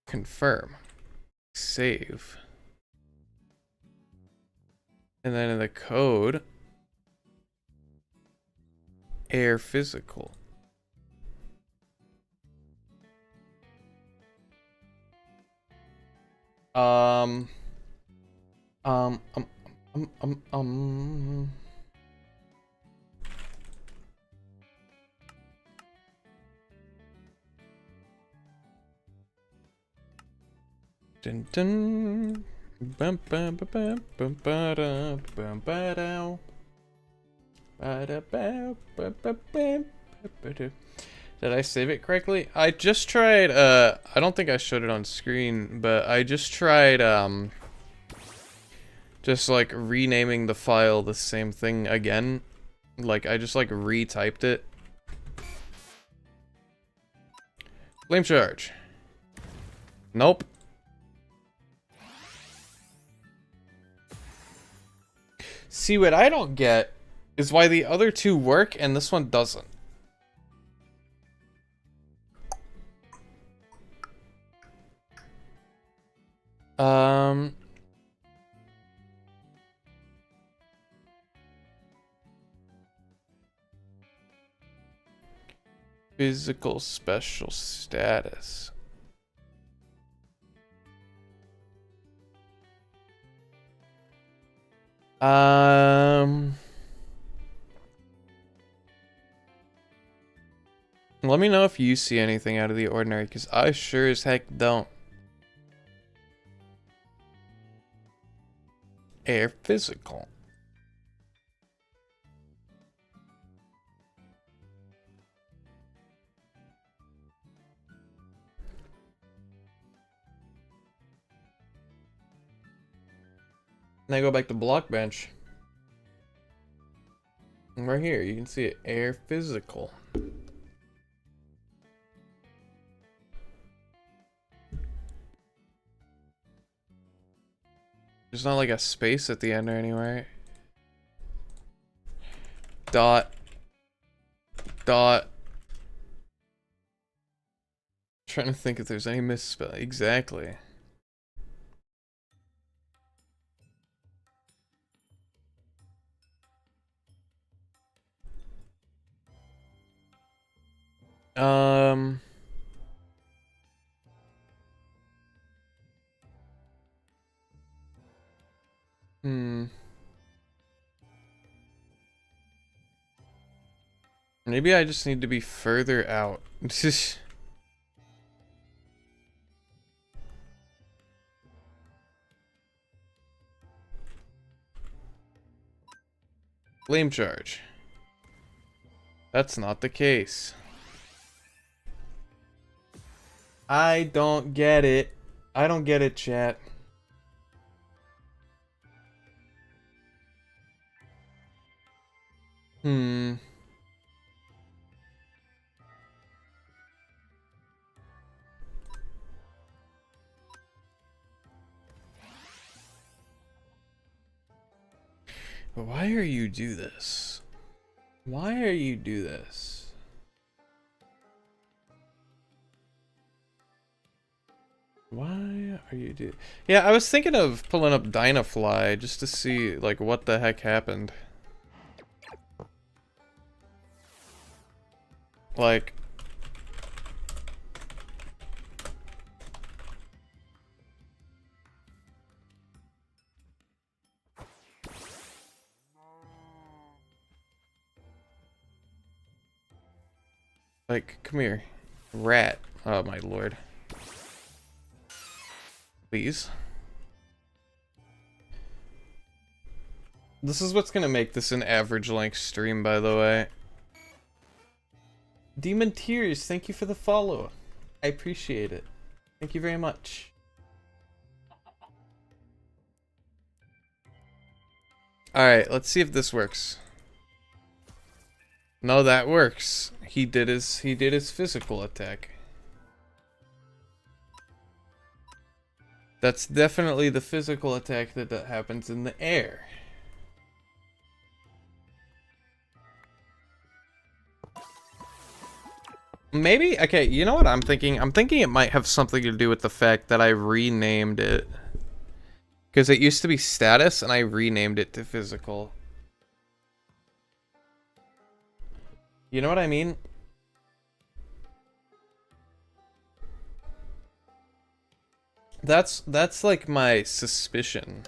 Confirm. Save. And then in the code, air physical. Dun, dun. Bum bum bum bum bum ba da bum ba da ba da ba ba ba ba ba da. Did I save it correctly? I just tried I don't think I showed it on screen, but I just tried just like renaming the file the same thing again. Like I just like retyped it. Flame charge. Nope. See, what I don't get is why the other two work and this one doesn't. Physical special status. Let me know if you see anything out of the ordinary, because I sure as heck don't. Air physical. Now go back to block bench. And right here, you can see it. Air physical. There's not like a space at the end or anywhere. Dot. Dot. Trying to think if there's any misspell. Exactly. Maybe I just need to be further out. Flame charge. That's not the case. I don't get it. I don't get it, chat. But why are you do this? Why are you do this? Why are you do? Yeah, I was thinking of pulling up Dynafly just to see like what the heck happened. Like come here. Rat. Oh my lord. Please. This is what's gonna make this an average length stream, by the way. Demon Tears, thank you for the follow. I appreciate it. Thank you very much. Alright, let's see if this works. No, that works. He did his physical attack. That's definitely the physical attack that happens in the air. Maybe, okay, you know what I'm thinking? I'm thinking it might have something to do with the fact that I renamed it. Because it used to be status, and I renamed it to physical. You know what I mean? That's like my suspicion.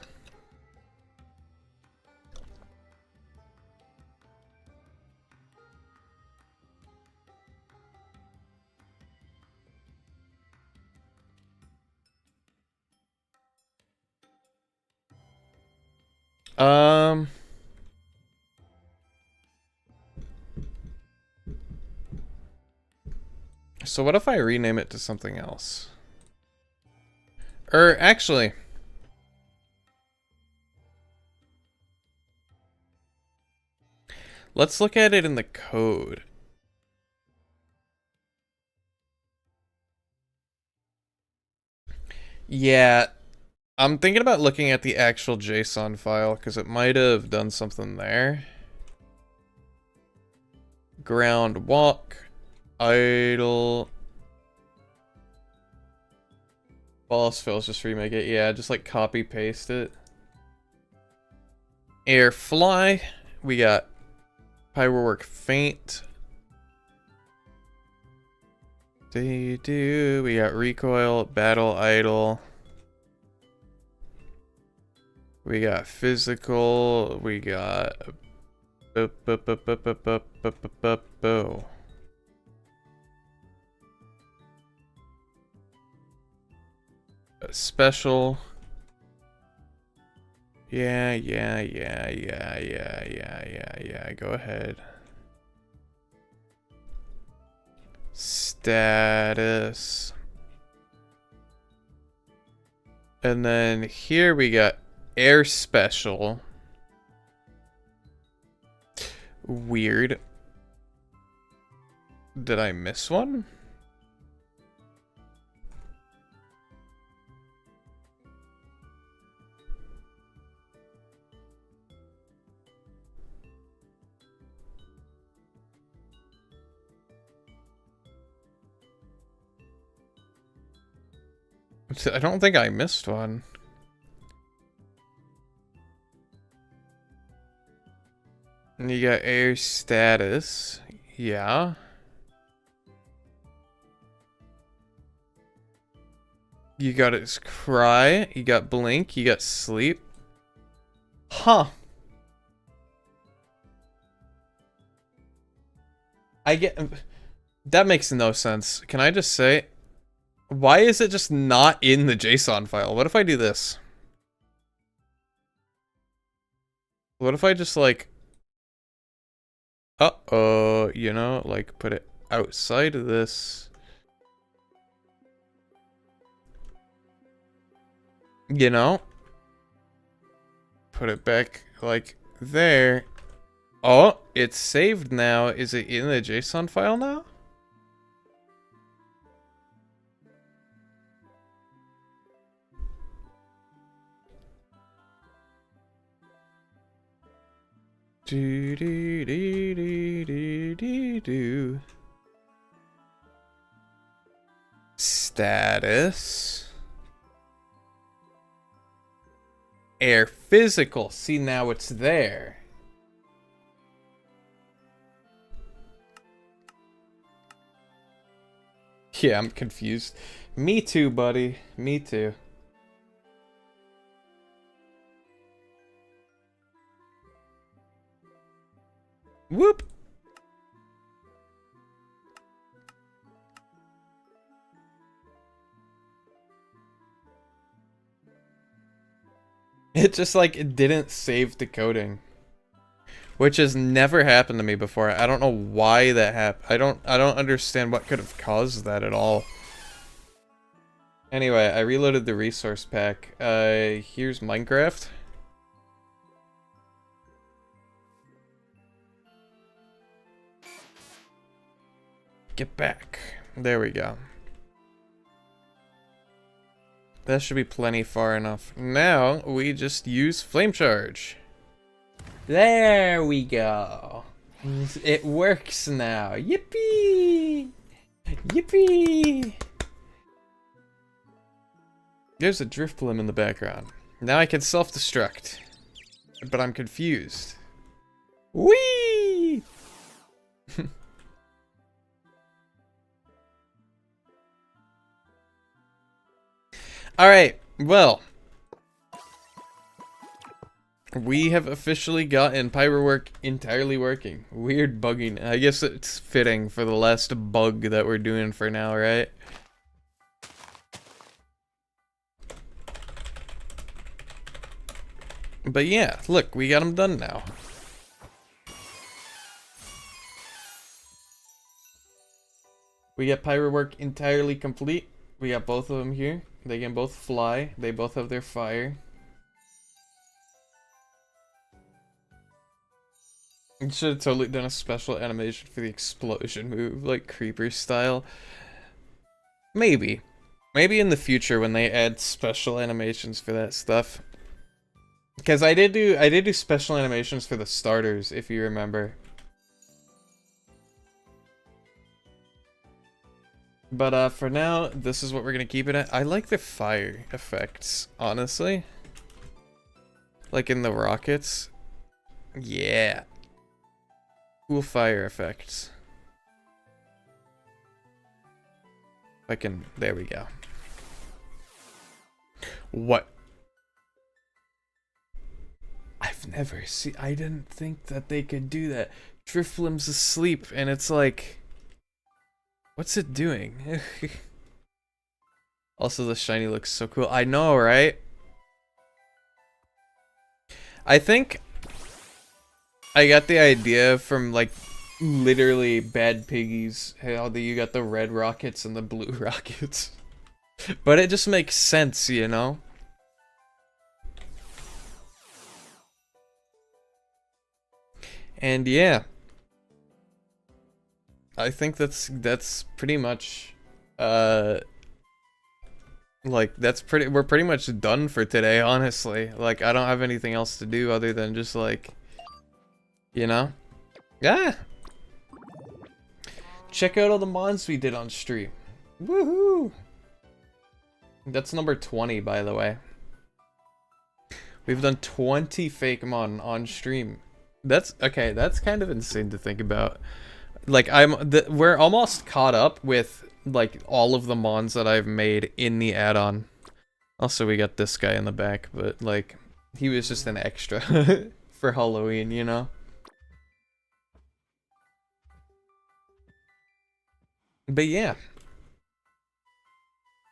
So what if I rename it to something else? Or actually, let's look at it in the code. Yeah, I'm thinking about looking at the actual JSON file because it might have done something there. Ground walk, idle. Boss fails, just remake it. Yeah, just like copy paste it. Air fly. We got Pyrowork faint. We got recoil, battle idle. We got physical. We got special. Yeah. Go ahead. Status. And then here we got air special. Weird. Did I miss one? I don't think I missed one. And you got air status. Yeah. You got its cry. You got blink. You got sleep. Huh. That makes no sense. Can I just say, why is it just not in the JSON file? What if I do this? What if I just like, you know, like put it outside of this? You know? Put it back like there. Oh, it's saved now. Is it in the JSON file now? Do. Status. Air physical. See, now it's there. Yeah, I'm confused. Me too, buddy. Me too. Whoop. It just like it didn't save decoding, which has never happened to me before. I don't know why that happened. I don't understand what could have caused that at all. Anyway, I reloaded the resource pack. Here's Minecraft. Get back. There we go. That should be plenty far enough. Now, we just use flame charge. There we go. It works now. Yippee! Yippee! There's a drift limb in the background. Now I can self-destruct. But I'm confused. Whee! Alright, well. We have officially gotten Pyrowork entirely working. Weird bugging. I guess it's fitting for the last bug that we're doing for now, right? But yeah, look, we got them done now. We got Pyrowork entirely complete. We got both of them here. They can both fly. They both have their fire. You should have totally done a special animation for the explosion move, like Creeper style. Maybe. Maybe in the future when they add special animations for that stuff. Because I did do special animations for the starters, if you remember. But for now, this is what we're gonna keep it at. I like the fire effects, honestly. Like in the rockets. Yeah. Cool fire effects. I can, there we go. What? I've never seen, I didn't think that they could do that. Driflim's asleep and it's like, what's it doing? Also, the shiny looks so cool. I know, right? I think I got the idea from, like, literally Bad Piggies. How you got the red rockets and the blue rockets. But it just makes sense, you know? And yeah. I think that's pretty much like we're pretty much done for today, honestly. Like I don't have anything else to do other than just like, you know? Yeah. Check out all the mods we did on stream. Woohoo! That's number 20, by the way. We've done 20 fake mon on stream. That's okay, that's kind of insane to think about. Like we're almost caught up with like all of the mons that I've made in the add-on. Also, we got this guy in the back, but like he was just an extra for Halloween, you know. But yeah,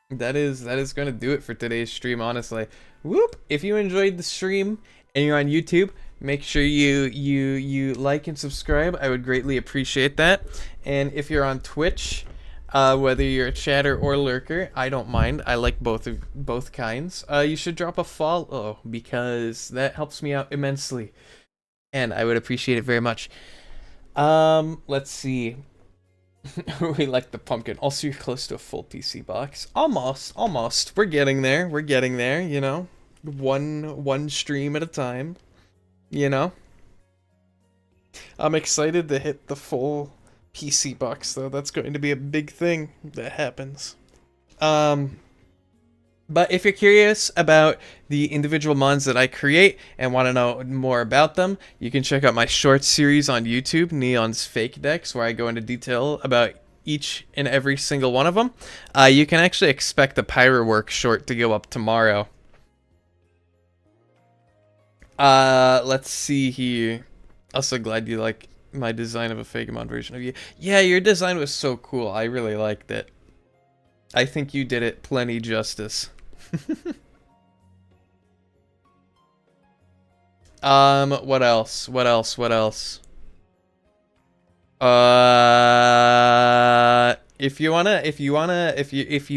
that is gonna do it for today's stream. Honestly, whoop! If you enjoyed the stream and you're on YouTube, make sure you like and subscribe. I would greatly appreciate that. And if you're on Twitch, whether you're a chatter or lurker, I don't mind. I like both kinds. You should drop a follow because that helps me out immensely, and I would appreciate it very much. Let's see. We like the pumpkin. Also, you're close to a full PC box. Almost. We're getting there. You know, one stream at a time. You know, I'm excited to hit the full PC box though. That's going to be a big thing that happens. But if you're curious about the individual mons that I create and want to know more about them, you can check out my short series on YouTube, Neon's Fake Decks, where I go into detail about each and every single one of them. You can actually expect the Pyrowork short to go up tomorrow. Let's see here. Also glad you like my design of a Fagemon version of you. Yeah, your design was so cool. I really liked it. I think you did it plenty justice. What else? If you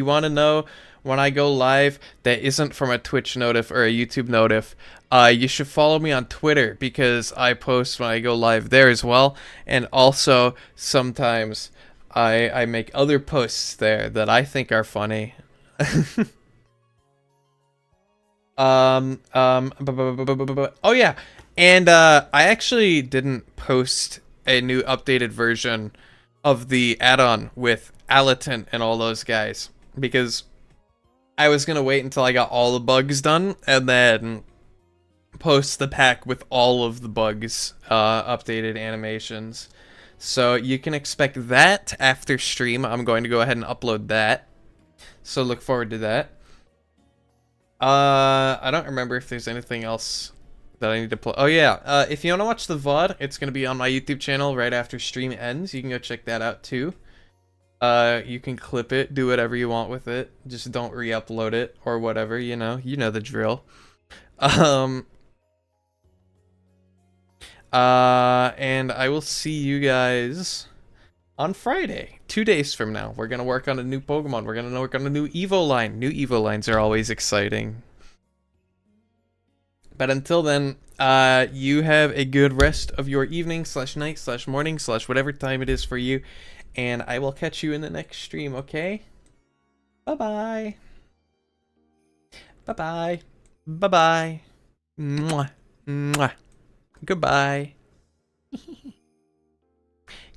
wanna know when I go live that isn't from a Twitch notif or a YouTube notif, you should follow me on Twitter because I post when I go live there as well, and also sometimes I make other posts there that I think are funny. Oh yeah, and I actually didn't post a new updated version of the add-on with Alatin and all those guys because I was gonna wait until I got all the bugs done and then post the pack with all of the bugs, updated animations. So you can expect that after stream. I'm going to go ahead and upload that. So look forward to that. I don't remember if there's anything else that I need to play. Oh yeah, if you want to watch the VOD, it's going to be on my YouTube channel right after stream ends. You can go check that out too. You can clip it, do whatever you want with it. Just don't re-upload it or whatever, you know the drill. And I will see you guys on Friday, 2 days from now. We're gonna work on a new Pokemon. We're gonna work on a new Evo line. New Evo lines are always exciting. But until then, you have a good rest of your evening / night / morning / whatever time it is for you. And I will catch you in the next stream, okay? Bye-bye. Bye-bye. Bye-bye. Mwah. Mwah. Goodbye.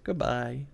Goodbye.